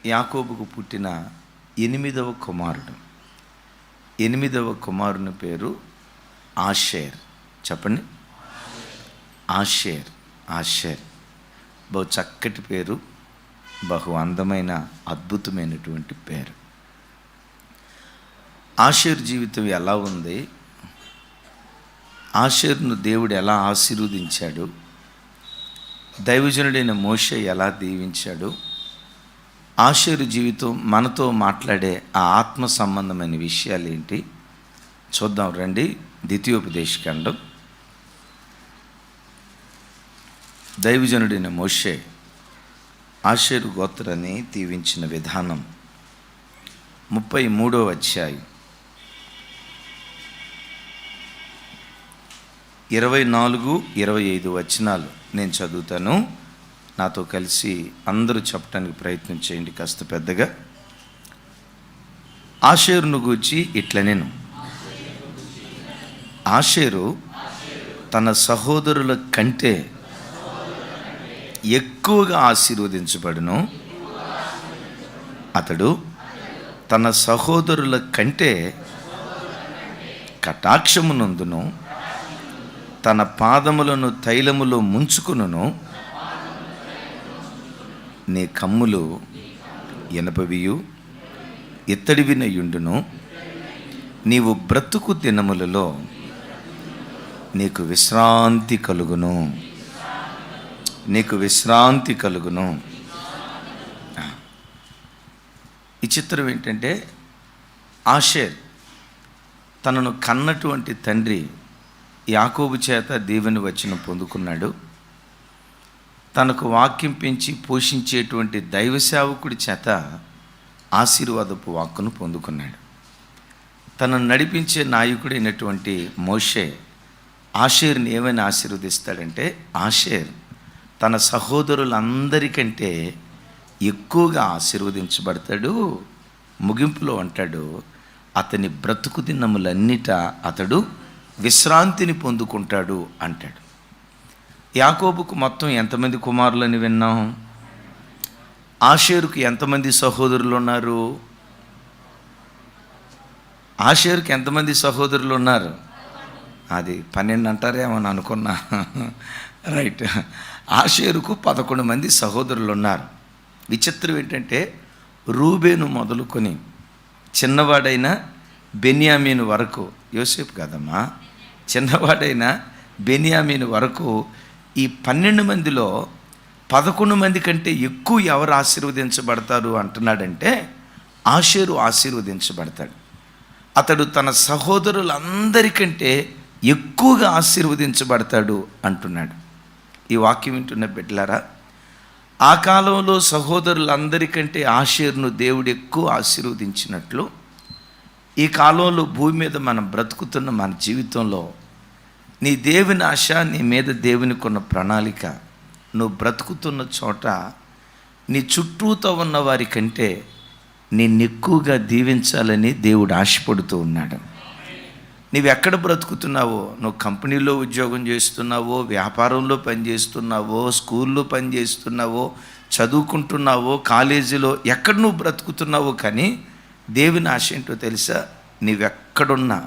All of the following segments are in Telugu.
యాకోబుకు పుట్టిన 8వ కుమారుడు. 8వ కుమారుని పేరు ఆషేర్. చెప్పండి, ఆషేర్. బహు చక్కటి పేరు, బహు అందమైన అద్భుతమైనటువంటి పేరు. ఆషేర్ జీవితం ఎలా ఉంది, ఆషేర్ను దేవుడు ఎలా ఆశీర్వదించాడు, దైవజనుడైన మోషే ఎలా దీవించాడు, ఆషేరు జీవితం మనతో మాట్లాడే ఆ ఆత్మ సంబంధమైన విషయాలు ఏంటి చూద్దాం రండి. ద్వితీయోపదేశకాండం. దైవజనుడైన మోషే ఆషేరు గోత్రాన్ని దీవించిన విధానం 33వ అధ్యాయం 24, 25 వచనాలు నేను చదువుతాను. నాతో కలిసి అందరూ చెప్పడానికి ప్రయత్నం చేయండి కాస్త పెద్దగా. ఆషేరును గూర్చి ఇట్లనెను, ఆషేరు తన సహోదరుల కంటే ఎక్కువగా ఆశీర్వదించబడును, అతడు తన సహోదరుల కంటే కటాక్షమునందును, తన పాదములను తైలములో ముంచుకును, నీ కమ్ములు ఎనపవియు ఇత్తడివినయుండును, నీవు బ్రతుకు దినములలో నీకు విశ్రాంతి కలుగును. ఈ చిత్రం ఏంటంటే, ఆషేర్ తనను కన్నటువంటి తండ్రి యాకోబు చేత దేవుని వచనం పొందుకున్నాడు. తనకు వాక్యం పెంచి పోషించేటువంటి దైవ సేవకుడి చేత ఆశీర్వాదపు వాక్కును పొందుకున్నాడు. తనను నడిపించే నాయకుడైనటువంటి మోషే ఆషేర్ని ఏమైనా ఆశీర్వదిస్తాడంటే, ఆషేర్ తన సహోదరులందరికంటే ఎక్కువగా ఆశీర్వదించబడతాడు. ముగింపులో అంటాడు, అతని బ్రతుకు దినములన్నిట అతడు విశ్రాంతిని పొందుకుంటాడు అంటాడు. యాకోబుకు మొత్తం ఎంతమంది కుమారులని విన్నాం? ఆషేరుకు ఎంతమంది సహోదరులు ఉన్నారు? ఆషేరుకు ఎంతమంది సహోదరులు ఉన్నారు? అది 12 అంటారేమని అనుకున్నా. రైట్. ఆషేరుకు 11 మంది సహోదరులు ఉన్నారు. విచిత్రం ఏంటంటే, రూబేను మొదలుకొని చిన్నవాడైన బెన్యామీను వరకు, యోసేపు కాదమ్మా, చిన్నవాడైన బెన్యామీను వరకు ఈ 12 మందిలో 11 మంది కంటే ఎక్కువ ఎవరు ఆశీర్వదించబడతారు అంటున్నాడంటే, ఆషేరు ఆశీర్వదించబడతాడు. అతడు తన సహోదరులందరికంటే ఎక్కువగా ఆశీర్వదించబడతాడు అంటున్నాడు. ఈ వాక్యం వింటున్న బిడ్డలారా, ఆ కాలంలో సహోదరులందరికంటే ఆషేరును దేవుడు ఎక్కువ ఆశీర్వదించినట్లు, ఈ కాలంలో భూమి మీద మనం బ్రతుకుతున్న మన జీవితంలో నీ దేవుని ఆశ, నీ మీద దేవునికి ఉన్న ప్రణాళిక, నువ్వు బ్రతుకుతున్న చోట నీ చుట్టూతో ఉన్న వారి కంటే నిన్ను ఎక్కువగా దీవించాలని దేవుడు ఆశపడుతూ ఉన్నాడు. నువ్వు ఎక్కడ బ్రతుకుతున్నావో, నువ్వు కంపెనీలో ఉద్యోగం చేస్తున్నావో, వ్యాపారంలో పనిచేస్తున్నావో, స్కూల్లో పనిచేస్తున్నావో, చదువుకుంటున్నావో, కాలేజీలో, ఎక్కడ నువ్వు బ్రతుకుతున్నావో, కానీ దేవుని ఆశ ఏంటో తెలుసా? నీవెక్కడున్నా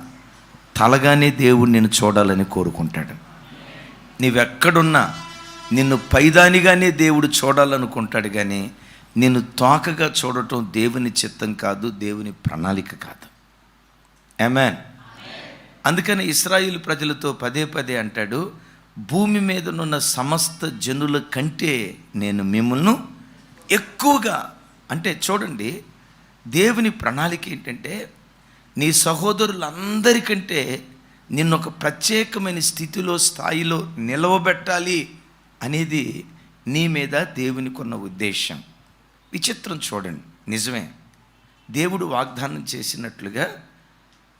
తలగానే దేవుడు నిన్ను చూడాలని కోరుకుంటాడు. నీవెక్కడున్నా నిన్ను పైదానిగానే దేవుడు చూడాలనుకుంటాడు, కానీ నిన్ను తోకగా చూడటం దేవుని చిత్తం కాదు, దేవుని ప్రణాళిక కాదు. ఆమేన్. అందుకని ఇశ్రాయేలు ప్రజలతో పదే పదే అంటాడు, భూమి మీదనున్న సమస్త జనుల కంటే నేను మిమ్మల్ని ఎక్కువగా. అంటే చూడండి, దేవుని ప్రణాళిక ఏంటంటే, నీ సహోదరులందరికంటే నిన్ను ఒక ప్రత్యేకమైన స్థితిలో, స్థాయిలో నిలవబెట్టాలి అనేది నీ మీద దేవునికి ఉన్న ఉద్దేశం. విచిత్రం చూడండి, నిజమే, దేవుడు వాగ్దానం చేసినట్లుగా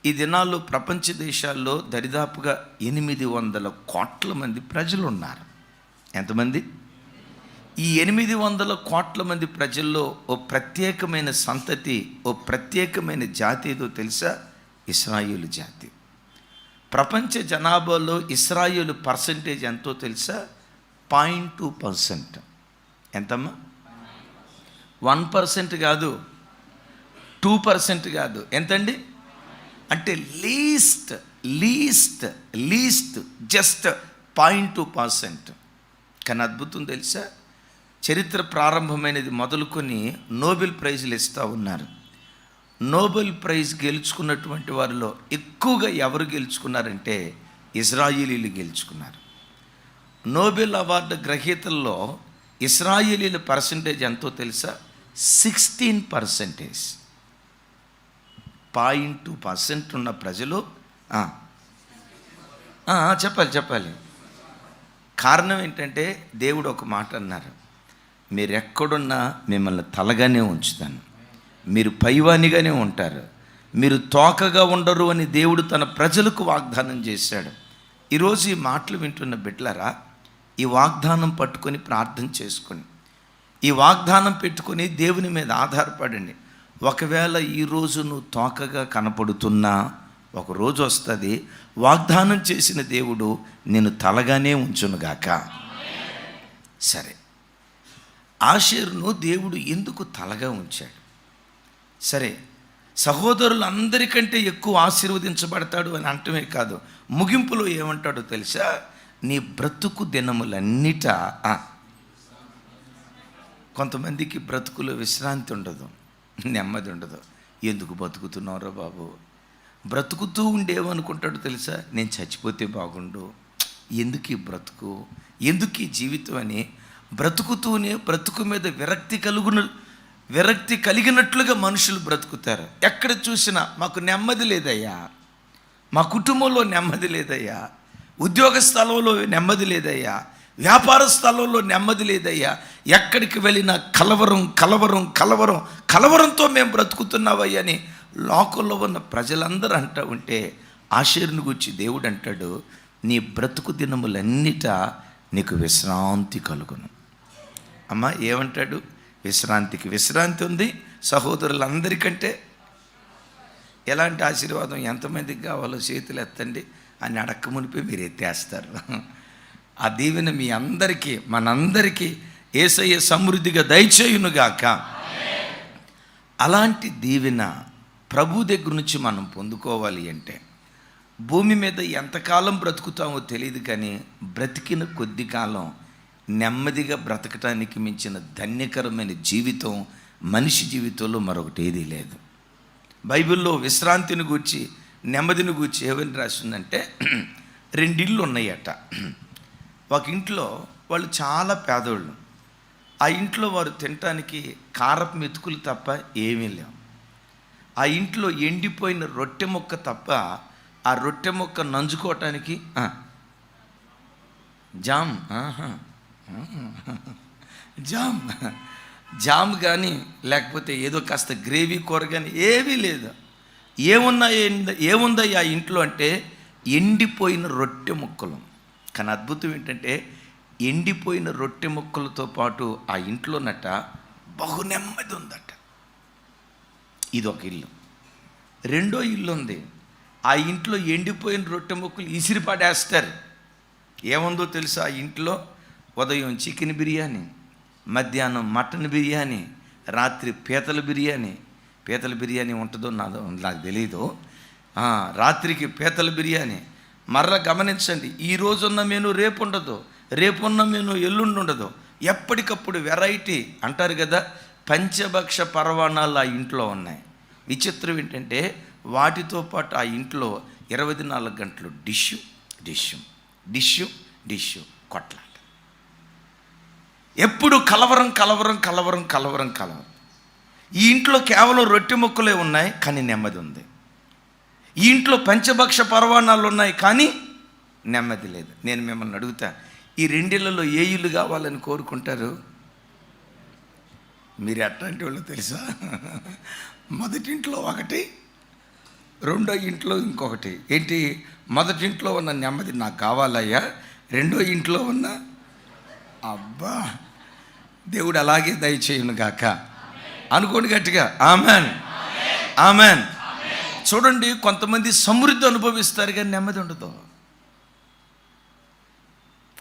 ఈ దినాల్లో ప్రపంచ దేశాల్లో దరిదాపుగా 800 కోట్ల మంది ప్రజలు ఉన్నారు. ఎంతమంది? ఈ 800 కోట్ల మంది ప్రజల్లో ఓ ప్రత్యేకమైన సంతతి, ఓ ప్రత్యేకమైన జాతి ఏదో తెలుసా? ఇశ్రాయేలు జాతి. ప్రపంచ జనాభాలో ఇశ్రాయేలు పర్సంటేజ్ ఎంతో తెలుసా? 0.2%. ఎంతమ్మా? 1% కాదు, 2% కాదు, ఎంతండి అంటే లీస్ట్ లీస్ట్ లీస్ట్ జస్ట్ 0.2%. కానీ అద్భుతం తెలుసా, చరిత్ర ప్రారంభమైనది మొదలుకొని నోబెల్ ప్రైజులు ఇస్తూ ఉన్నారు. నోబెల్ ప్రైజ్ గెలుచుకున్నటువంటి వారిలో ఎక్కువగా ఎవరు గెలుచుకున్నారంటే ఇజ్రాయేలీలు గెలుచుకున్నారు. నోబెల్ అవార్డు గ్రహీతల్లో ఇజ్రాయేలీల పర్సంటేజ్ ఎంతో తెలుసా? 16%. 0.2% ఉన్న ప్రజలు చెప్పాలి. కారణం ఏంటంటే దేవుడు ఒక మాట అన్నారు, మీరెక్కడున్నా మిమ్మల్ని తలగానే ఉంచుతాను, మీరు పైవానిగానే ఉంటారు, మీరు తోకగా ఉండరు అని దేవుడు తన ప్రజలకు వాగ్దానం చేశాడు. ఈరోజు ఈ మాటలు వింటున్న బిడ్డలారా, ఈ వాగ్దానం పట్టుకొని ప్రార్థన చేసుకొని, ఈ వాగ్దానం పెట్టుకొని దేవుని మీద ఆధారపడండి. ఒకవేళ ఈరోజు నువ్వు తోకగా కనపడుతున్నా ఒక రోజు వస్తుంది, వాగ్దానం చేసిన దేవుడు నేను తలగానే ఉంచునుగాక. సరే, ఆషేరును దేవుడు ఎందుకు తలగా ఉంచాడు? సరే, సహోదరులందరికంటే ఎక్కువ ఆశీర్వదించబడతాడు అని అంటమే కాదు, ముగింపులో ఏమంటాడో తెలుసా? నీ బ్రతుకు దినములన్నిట. కొంతమందికి బ్రతుకులో విశ్రాంతి ఉండదు, నెమ్మది ఉండదు. ఎందుకు బతుకుతున్నారో బాబు, బ్రతుకుతూ ఉండేవనుకుంటాడు తెలుసా? నేను చచ్చిపోతే బాగుండు, ఎందుకు ఈ బ్రతుకు, ఎందుకు ఈ జీవితం అని బ్రతుకుతూనే బ్రతుకు మీద విరక్తి కలిగినట్లుగా మనుషులు బ్రతుకుతారు. ఎక్కడ చూసినా మాకు నెమ్మది లేదయ్యా, మా కుటుంబంలో నెమ్మది లేదయ్యా, ఉద్యోగ స్థలంలో నెమ్మది లేదయ్యా, వ్యాపార స్థలంలో నెమ్మది లేదయ్యా, ఎక్కడికి వెళ్ళినా కలవరం కలవరం కలవరం కలవరంతో మేము బ్రతుకుతున్నావయ్యా అని లోకంలో ఉన్న ప్రజలందరూ అంటూ ఉంటే, ఆషేరుని గురించి దేవుడు అంటాడు, నీ బ్రతుకు దినములన్నిట నీకు విశ్రాంతి కలుగును. అమ్మ ఏమంటాడు? విశ్రాంతికి విశ్రాంతి ఉంది. సహోదరులందరికంటే ఎలాంటి ఆశీర్వాదం ఎంతమందికి కావాలో చేతులు ఎత్తండి అని అడక్క మునిపి మీరు ఎత్తేస్తారు. ఆ దీవెన మీ అందరికీ, మనందరికీ యేసయ్య సమృద్ధిగా దయచేయునుగాక. అలాంటి దీవెన ప్రభు దగ్గర నుంచి మనం పొందుకోవాలి అంటే, భూమి మీద ఎంతకాలం బ్రతుకుతామో తెలియదు, కానీ బ్రతికిన కొద్ది కాలం నెమ్మదిగా బ్రతకటానికి మించిన ధన్యకరమైన జీవితం మనిషి జీవితంలో మరొకటి ఏదీ లేదు. బైబిల్లో విశ్రాంతిని గూర్చి, నెమ్మదిని గూర్చి ఏమని రాసిందంటే, 2 ఇళ్ళు ఉన్నాయట. ఒక ఇంట్లో వాళ్ళు చాలా పేదోళ్ళు, ఆ ఇంట్లో వారు తినటానికి కారపు మెతుకులు తప్ప ఏమీ లేవు. ఆ ఇంట్లో ఎండిపోయిన రొట్టె ముక్క తప్ప ఆ రొట్టె ముక్క నంజుకోవటానికి జామ్ కానీ లేకపోతే ఏదో కాస్త గ్రేవీ కూర కానీ ఏమీ లేదు. ఏముందా ఆ ఇంట్లో అంటే ఎండిపోయిన రొట్టె ముక్కలు. కానీ అద్భుతం ఏంటంటే, ఎండిపోయిన రొట్టె ముక్కలతో పాటు ఆ ఇంట్లోనట బహు నెమ్మది ఉందట. ఇదొక ఇల్లు. 2వ ఇల్లు ఉంది. ఆ ఇంట్లో ఎండిపోయిన రొట్టె ముక్కలు ఇసిరిపడేస్తారు. ఏముందో తెలుసా ఆ ఇంట్లో? ఉదయం చికెన్ బిర్యానీ, మధ్యాహ్నం మటన్ బిర్యానీ, రాత్రి పీతల బిర్యానీ ఉంటుందో నాకు తెలీదు. రాత్రికి పీతల బిర్యానీ. మరలా గమనించండి, ఈ రోజున్న మెను రేపు ఉండదు, రేపున్న మెను ఎల్లుండి ఉండదు. ఎప్పటికప్పుడు వెరైటీ అంటారు కదా, పంచభక్ష పరవాణాలు ఆ ఇంట్లో ఉన్నాయి. విచిత్రం ఏంటంటే, వాటితో పాటు ఆ ఇంట్లో 24 గంటలు డిష్యు కొట్లాట. ఎప్పుడు కలవరం. ఈ ఇంట్లో కేవలం రొట్టె ముక్కలే ఉన్నాయి, కానీ నెమ్మది ఉంది. ఈ ఇంట్లో పంచభక్ష పరవాణాలు ఉన్నాయి, కానీ నెమ్మది లేదు. నేను మిమ్మల్ని అడుగుతా, ఈ 2 ఇళ్లలో ఏ ఇల్లు కావాలని కోరుకుంటారు? మీరు ఎట్లాంటి వాళ్ళు తెలుసా? మొదటింట్లో ఒకటి, 2వ ఇంట్లో ఇంకొకటి. ఏంటి? మొదటింట్లో ఉన్న నెమ్మది నాకు కావాలయ్యా, 2వ ఇంట్లో ఉన్న అబ్బా దేవుడు అలాగే దయచేయును గాక. అనుకోండి గట్టిగా, ఆమెన్. చూడండి, కొంతమంది సమృద్ధి అనుభవిస్తారు కానీ నెమ్మది ఉండదు.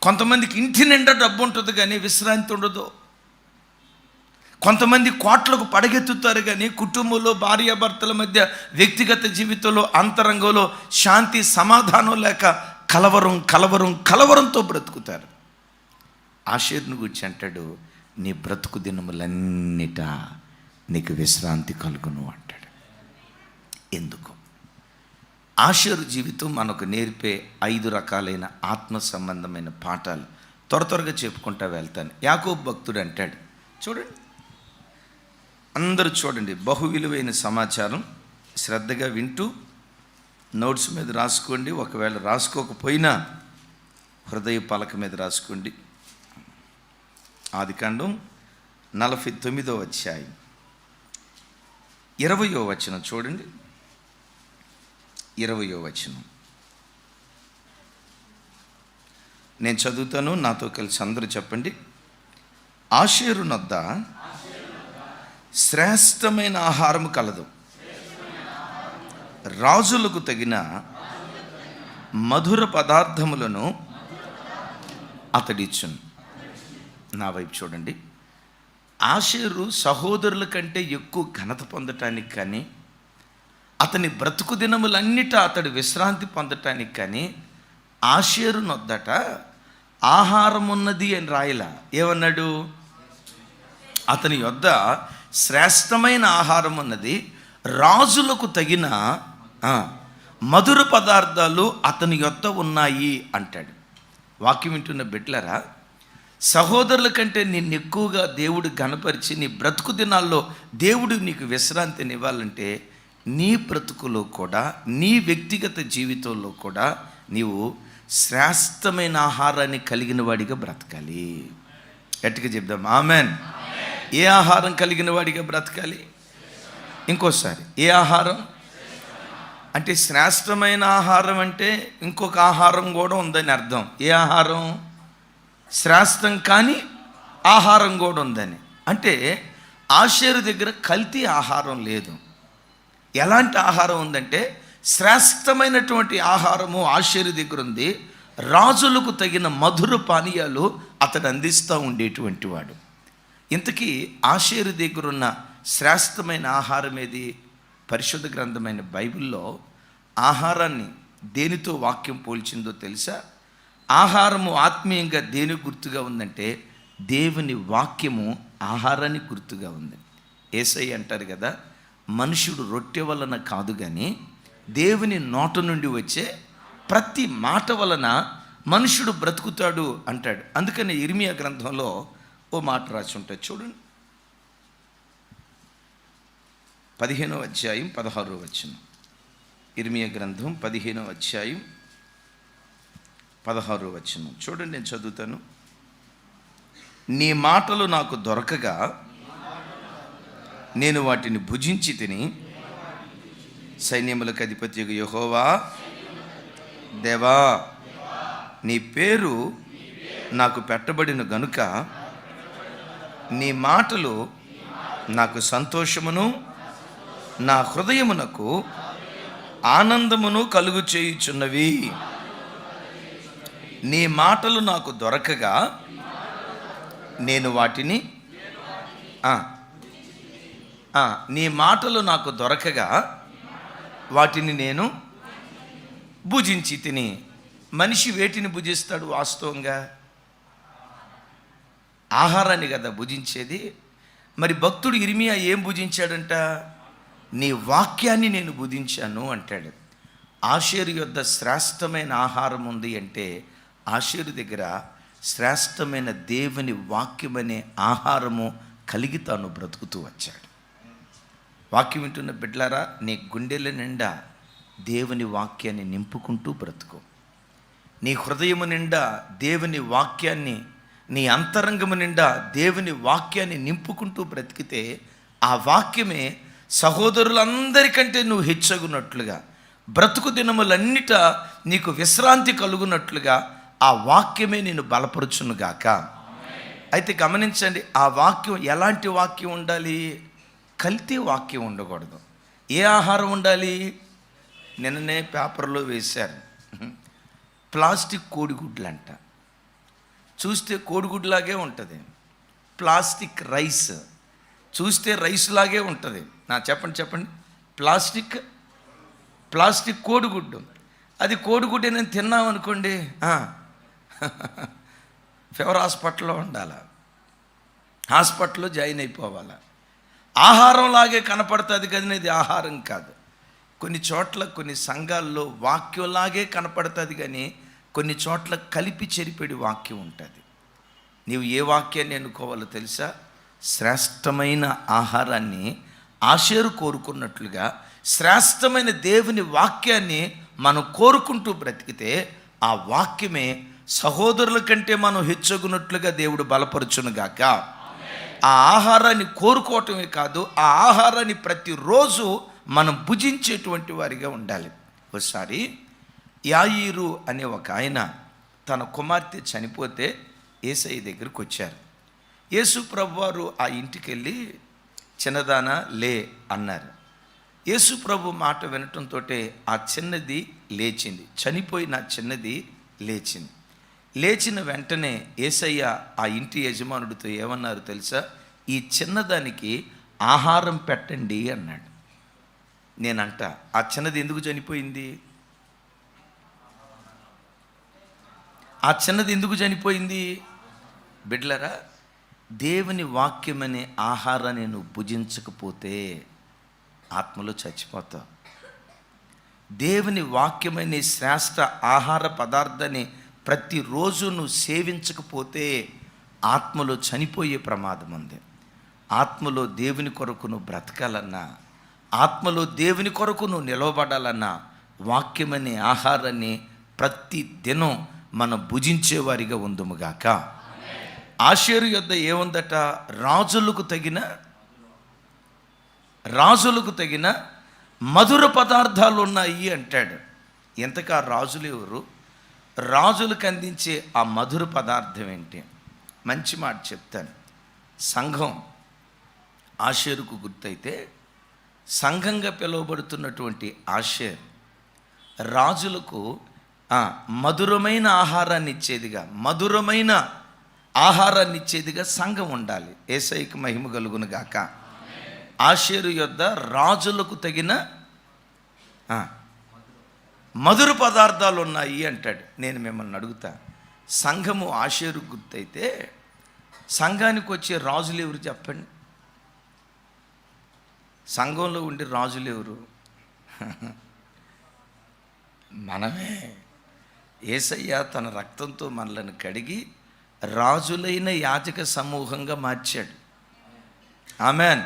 కొంతమందికి ఇంటి నిండా డబ్బు ఉంటుంది కానీ విశ్రాంతి ఉండదు. కొంతమంది కోట్లకు పడగెత్తుతారు, కానీ కుటుంబంలో భార్యాభర్తల మధ్య వ్యక్తిగత జీవితంలో అంతరంగంలో శాంతి సమాధానం లేక కలవరంతో బ్రతుకుతారు. ఆషేరును గురించి అంటాడు, నీ బ్రతుకు దినములన్నిట నీకు విశ్రాంతి కలుగును అంటాడు. ఎందుకు? ఆషేరు జీవితం మనకు నేర్పే 5 రకాలైన ఆత్మ సంబంధమైన పాఠాలు త్వరగా చెప్పుకుంటా వెళ్తాను. యాకోబు భక్తుడు అంటాడు, చూడండి, అందరూ చూడండి, బహు విలువైన సమాచారం శ్రద్ధగా వింటూ నోట్స్ మీద రాసుకోండి. ఒకవేళ రాసుకోకపోయినా హృదయ పలక మీద రాసుకోండి. ఆదికాండం 49వ అధ్యాయం 20వ వచనం చూడండి. 20వ వచనం నేను చదువుతాను, నాతో కలిసి అందరూ చెప్పండి. ఆషేరు నొద్ద శ్రేష్టమైన ఆహారం కలదు, రాజులకు తగిన మధుర పదార్థములను అతడిచ్చును. నా వైపు చూడండి. ఆషేరు సహోదరుల కంటే ఎక్కువ ఘనత పొందటానికి కానీ, అతని బ్రతుకు దినములన్నిట అతడు విశ్రాంతి పొందటానికి కానీ ఆషేరు నొద్దట ఆహారం ఉన్నది అని రాయలా. ఏమన్నాడు? అతని యొద్ద శ్రేష్టమైన ఆహారం ఉన్నది, రాజులకు తగిన మధుర పదార్థాలు అతని యొద్ద ఉన్నాయి అంటాడు. వాక్యం వింటున్న బిడ్డలారా, సహోదరుల కంటే నిన్ను ఎక్కువగా దేవుడు ఘనపరిచి నీ బ్రతుకు దినాల్లో దేవుడు నీకు విశ్రాంతిని ఇవ్వాలంటే నీ బ్రతుకులో కూడా, నీ వ్యక్తిగత జీవితంలో కూడా నీవు శ్రేష్టమైన ఆహారాన్ని కలిగిన వాడిగా బ్రతకాలి. గట్టిగా చెప్దాం ఆమెన్. ఏ ఆహారం కలిగిన వాడిగా బ్రతకాలి? ఇంకోసారి, ఏ ఆహారం అంటే? శ్రేష్టమైన ఆహారం అంటే ఇంకొక ఆహారం కూడా ఉందని అర్థం. ఏ ఆహారం? శ్రేష్టం కానీ ఆహారం కూడా ఉందని. అంటే ఆషేరు దగ్గర కల్తీ ఆహారం లేదు. ఎలాంటి ఆహారం ఉందంటే శ్రేష్టమైనటువంటి ఆహారము ఆషేరు దగ్గర ఉంది. రాజులకు తగిన మధుర పానీయాలు అతడు అందిస్తూ ఉండేటువంటి వాడు. ఇంతకీ ఆషేరు దగ్గర ఉన్న శ్రేష్టమైన ఆహారం ఏది? పరిశుద్ధ గ్రంథమైన బైబిల్లో ఆహారాన్ని దేనితో వాక్యం పోల్చిందో తెలుసా? ఆహారము ఆత్మీయంగా దేని గుర్తుగా ఉందంటే దేవుని వాక్యము ఆహారానికి గుర్తుగా ఉంది. యేసయ్య అంటారు కదా, మనుషుడు రొట్టె వలన కాదు కానీ దేవుని నోట నుండి వచ్చే ప్రతి మాట వలన మనుషుడు బ్రతుకుతాడు అంటాడు. అందుకని ఇర్మియా గ్రంథంలో ఓ మాట రాసి ఉంటుంది, చూడండి. 15వ అధ్యాయం 16వ వచనం. ఇర్మియా గ్రంథం 15వ అధ్యాయం 16వ వచనం చూడండి, నేను చదువుతాను. నీ మాటలు నాకు దొరకగా నేను వాటిని భుజించి తిని, సైన్యములకు అధిపతి యెహోవా దేవా, నీ పేరు నాకు పెట్టబడిన గనుక నీ మాటలు నాకు సంతోషమును నా హృదయమునకు ఆనందమును కలుగు చేయుచున్నవి. నీ మాటలు నాకు దొరకగా నేను వాటిని నీ మాటలు నాకు దొరకగా వాటిని నేను భుజించి తిని. మనిషి వేటిని భుజిస్తాడు? వాస్తవంగా ఆహారాన్ని కదా భుజించేది. మరి భక్తుడు ఇర్మియా ఏం భుజించాడంట? నీ వాక్యాన్ని నేను భుజించాను అంటాడు. ఆషేరు యొద్ద శ్రేష్టమైన ఆహారం ఉంది అంటే ఆషేరు దగ్గర శ్రేష్టమైన దేవుని వాక్యం అనే ఆహారము కలిగి తాను బ్రతుకుతూ వచ్చాడు. వాక్యం వింటున్న బిడ్డలారా, నీ గుండెల నిండా దేవుని వాక్యాన్ని నింపుకుంటూ బ్రతుకు. నీ హృదయము నిండా దేవుని వాక్యాన్ని, నీ అంతరంగము నిండా దేవుని వాక్యాన్ని నింపుకుంటూ బ్రతికితే ఆ వాక్యమే సహోదరులందరికంటే నువ్వు హెచ్చగున్నట్లుగా, బ్రతుకు దినములన్నిట నీకు విశ్రాంతి కలుగునట్లుగా ఆ వాక్యమే నేను బలపరుచునుగాక. అయితే గమనించండి, ఆ వాక్యం ఎలాంటి వాక్యం ఉండాలి? కల్తీ వాక్యం ఉండకూడదు. ఏ ఆహారం ఉండాలి? నిన్ననే పేపర్లో వేశారు, ప్లాస్టిక్ కోడిగుడ్లు అంట. చూస్తే కోడిగుడ్లాగే ఉంటుంది. ప్లాస్టిక్ రైస్, చూస్తే రైస్ లాగే ఉంటుంది. చెప్పండి. ప్లాస్టిక్ కోడిగుడ్డు. అది కోడిగుడ్డు నేను తిన్నామనుకోండి, ఫీవర్ హాస్పిటల్లో ఉండాలి, హాస్పిటల్లో జాయిన్ అయిపోవాలి. ఆహారం లాగే కనపడుతుంది కానీ ఇది ఆహారం కాదు. కొన్ని చోట్ల కొన్ని సంఘాల్లో వాక్యంలాగే కనపడుతుంది కానీ కొన్ని చోట్ల కలిపి చెరిపెడి వాక్యం ఉంటుంది. నీవు ఏ వాక్యాన్ని ఎన్నుకోవాలో తెలుసా? శ్రేష్టమైన ఆహారాన్ని ఆషేరు కోరుకున్నట్లుగా శ్రేష్టమైన దేవుని వాక్యాన్ని మనం కోరుకుంటూ బ్రతికితే ఆ వాక్యమే సహోదరుల కంటే మనం హెచ్చగునట్లుగా దేవుడు బలపరచునుగాక. ఆ ఆహారాన్ని కోరుకోవటమే కాదు, ఆ ఆహారాన్ని ప్రతిరోజు మనం భుజించేటువంటి వారిగా ఉండాలి. ఒకసారి యాయీరు అనే ఒక ఆయన తన కుమార్తె చనిపోతే యేసయ్య దగ్గరికి వచ్చారు. యేసు ప్రభువారు ఆ ఇంటికి వెళ్ళి చిన్నదానా లే అన్నారు. యేసు ప్రభు మాట వినటంతో ఆ చిన్నది లేచింది. చనిపోయిన చిన్నది లేచింది. లేచిన వెంటనే యేసయ్య ఆ ఇంటి యజమానుడితో ఏమన్నారు తెలుసా? ఈ చిన్నదానికి ఆహారం పెట్టండి అన్నాడు. నేనంట, ఆ చిన్నది ఎందుకు చనిపోయింది? ఆ చిన్నది ఎందుకు చనిపోయింది? బిడ్లరా, దేవుని వాక్యమనే ఆహారాన్ని నువ్వు భుజించకపోతే ఆత్మలో చచ్చిపోతావు. దేవుని వాక్యమనే శ్రేష్ట ఆహార పదార్థాన్ని ప్రతిరోజు నువ్వు సేవించకపోతే ఆత్మలో చనిపోయే ప్రమాదం ఉంది. ఆత్మలో దేవుని కొరకు నువ్వు బ్రతకాలన్నా, ఆత్మలో దేవుని కొరకు నువ్వు నిలవబడాలన్నా వాక్యమనే ఆహారాన్ని ప్రతి దినం మనం భుజించేవారిగా ఉందుముగాక. ఆషేరు యొద్ద ఏముందట? రాజులకు తగిన మధుర పదార్థాలు ఉన్నాయి అంటాడు. ఎంతకా రాజులు ఎవరు? రాజులకు అందించే ఆ మధుర పదార్థం ఏంటి? మంచి మాట చెప్తాను. సంఘం ఆషేరుకు గుర్తయితే, సంఘంగా పిలువబడుతున్నటువంటి ఆషేర్ రాజులకు మధురమైన ఆహారాన్ని ఇచ్చేదిగా సంఘం ఉండాలి. యేసయ్యకు మహిమ కలుగును గాక. ఆషేరు యొద్ద రాజులకు తగిన మధుర పదార్థాలు ఉన్నాయి అంటాడు. నేను మిమ్మల్ని అడుగుతా, సంఘము ఆషేరు గుర్తయితే సంఘానికి వచ్చే రాజులు ఎవరు చెప్పండి? సంఘంలో ఉండే రాజులు ఎవరు? మనమే. యేసయ్య తన రక్తంతో మనలను కడిగి రాజులైన యాజక సమూహంగా మార్చాడు. ఆమెన్.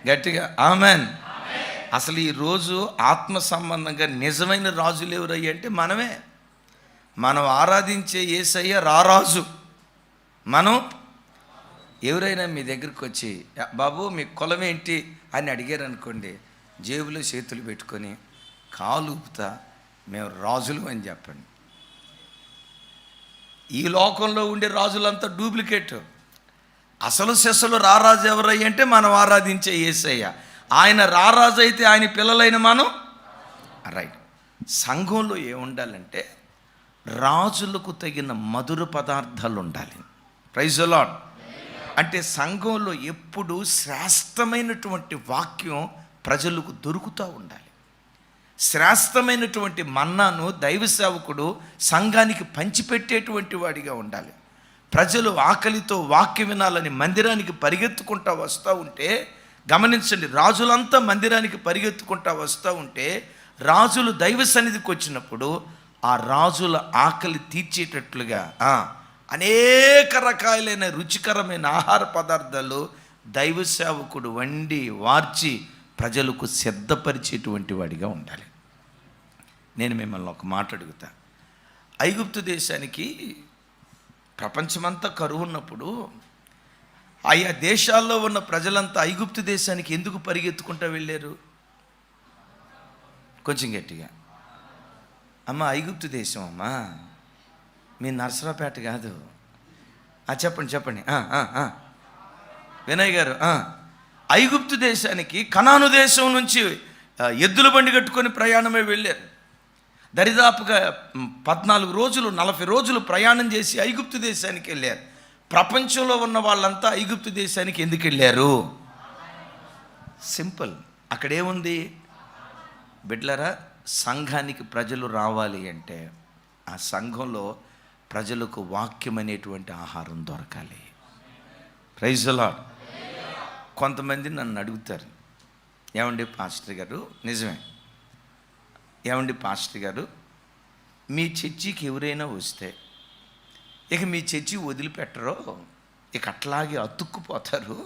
గట్టిగా ఆమెన్. అసలు ఈరోజు ఆత్మ సంబంధంగా నిజమైన రాజులు ఎవరయ్యి అంటే మనమే. మనం ఆరాధించే యేసయ్య రారాజు. మనం ఎవరైనా మీ దగ్గరికి వచ్చి బాబు మీ కులం ఏంటి అని అడిగారు అనుకోండి, జేబులో చేతులు పెట్టుకొని కాలు ఊపుతా మేము రాజులు అని చెప్పండి. ఈ లోకంలో ఉండే రాజులంతా డూప్లికేట్. అసలు సెస్సులు రారాజు ఎవరయ్య అంటే మనం ఆరాధించే యేసయ్య. ఆయన రారాజు అయితే ఆయన పిల్లలైన మనం రైట్. సంఘంలో ఏముండాలంటే రాజులకు తగిన మధుర పదార్థాలు ఉండాలి. Praise the Lord. అంటే సంఘంలో ఎప్పుడు శ్రేష్టమైనటువంటి వాక్యం ప్రజలకు దొరుకుతూ ఉండాలి. శ్రేష్టమైనటువంటి మన్నాను దైవ సేవకుడు సంఘానికి పంచిపెట్టేటువంటి వాడిగా ఉండాలి. ప్రజలు ఆకలితో వాక్యం వినాలని మందిరానికి పరిగెత్తుకుంటూ వస్తూ ఉంటే గమనించండి, రాజులంతా మందిరానికి పరిగెత్తుకుంటూ వస్తూ ఉంటే రాజులు దైవ సన్నిధికి వచ్చినప్పుడు ఆ రాజుల ఆకలి తీర్చేటట్లుగా అనేక రకాలైన రుచికరమైన ఆహార పదార్థాలు దైవ సేవకుడు వండి వార్చి ప్రజలకు సిద్ధపరిచేటువంటి వాడిగా ఉండాలి. నేను మిమ్మల్ని ఒక మాట అడుగుతా. ఐగుప్తు దేశానికి ప్రపంచమంతా కరువు ఉన్నప్పుడు ఆయా దేశాల్లో ఉన్న ప్రజలంతా ఐగుప్తు దేశానికి ఎందుకు పరిగెత్తుకుంటూ వెళ్ళారు? కొంచెం గట్టిగా. అమ్మ ఐగుప్తు దేశం అమ్మా, మీ నర్సరాపేట కాదు. చెప్పండి. వినయ్ గారు, ఐగుప్తు దేశానికి కనాను దేశం నుంచి ఎద్దుల బండి కట్టుకొని ప్రయాణమే వెళ్ళారు. దరిదాపుగా 14 రోజులు 40 రోజులు ప్రయాణం చేసి ఐగుప్తు దేశానికి వెళ్ళారు. ప్రపంచంలో ఉన్న వాళ్ళంతా ఐగుప్తు దేశానికి ఎందుకు వెళ్ళారు? సింపుల్. అక్కడేముంది బిడ్లరా? సంఘానికి ప్రజలు రావాలి అంటే ఆ సంఘంలో ప్రజలకు వాక్యం అనేటువంటి ఆహారం దొరకాలి. Praise the Lord. కొంతమంది నన్ను అడుగుతారు, ఏమండి పాస్టర్ గారు, నిజమే, ఏమండి పాస్టర్ గారు, మీ చర్చికి ఎవరైనా వస్తే ఇక మీ చర్చి వదిలిపెట్టరో, ఇక అట్లాగే అతుక్కుపోతారు,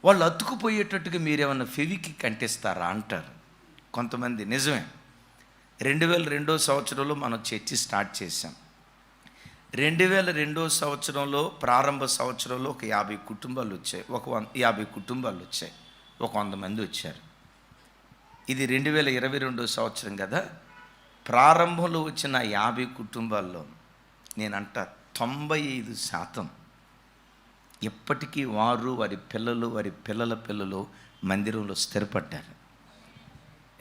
వాళ్ళు అతుక్కుపోయేటట్టుగా మీరేమన్నా ఫెవికిక్ అంటిస్తారా అంటారు కొంతమంది. నిజమే. 2002 సంవత్సరంలో మనం చర్చి స్టార్ట్ చేసాం. 2002 సంవత్సరంలో ప్రారంభ సంవత్సరంలో ఒక 50 కుటుంబాలు వచ్చాయి. 50 కుటుంబాలు వచ్చాయి, ఒక 100 మంది వచ్చారు. ఇది 2022 సంవత్సరం కదా. ప్రారంభంలో వచ్చిన 50 కుటుంబాల్లో నేనంట 95% ఎప్పటికీ వారు, వారి పిల్లలు, వారి పిల్లల పిల్లలు మందిరంలో స్థిరపడ్డారు.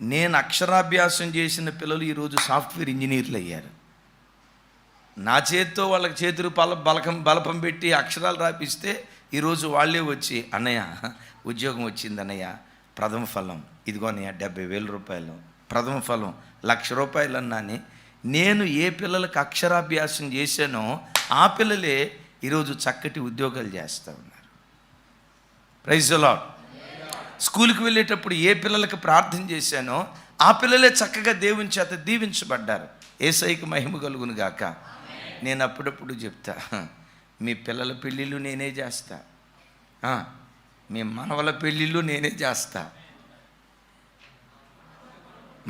నేను అక్షరాభ్యాసం చేసిన పిల్లలు ఈరోజు సాఫ్ట్వేర్ ఇంజనీర్లు అయ్యారు. నా చేతితో వాళ్ళకి చేతులు బలపం పెట్టి అక్షరాలు రాపిస్తే ఈరోజు వాళ్ళే వచ్చి, అన్నయ్య ఉద్యోగం వచ్చింది అన్నయ్య, ప్రథమ ఫలం ఇదిగో అన్నయ్య 70,000 రూపాయలు, ప్రథమ ఫలం 1,00,000 రూపాయలు అన్నాని. నేను ఏ పిల్లలకు అక్షరాభ్యాసం చేశానో ఆ పిల్లలే ఈరోజు చక్కటి ఉద్యోగాలు చేస్తూ ఉన్నారు. Praise the Lord. స్కూల్కి వెళ్ళేటప్పుడు ఏ పిల్లలకు ప్రార్థన చేశానో ఆ పిల్లలే చక్కగా దేవుని చేత దీవించబడ్డారు. యేసయ్యకి మహిమ కలుగును గాక. నేను అప్పుడప్పుడు చెప్తా, మీ పిల్లల పెళ్ళిళ్ళు నేనే చేస్తా, మీ మనవల పెళ్ళిళ్ళు నేనే చేస్తా.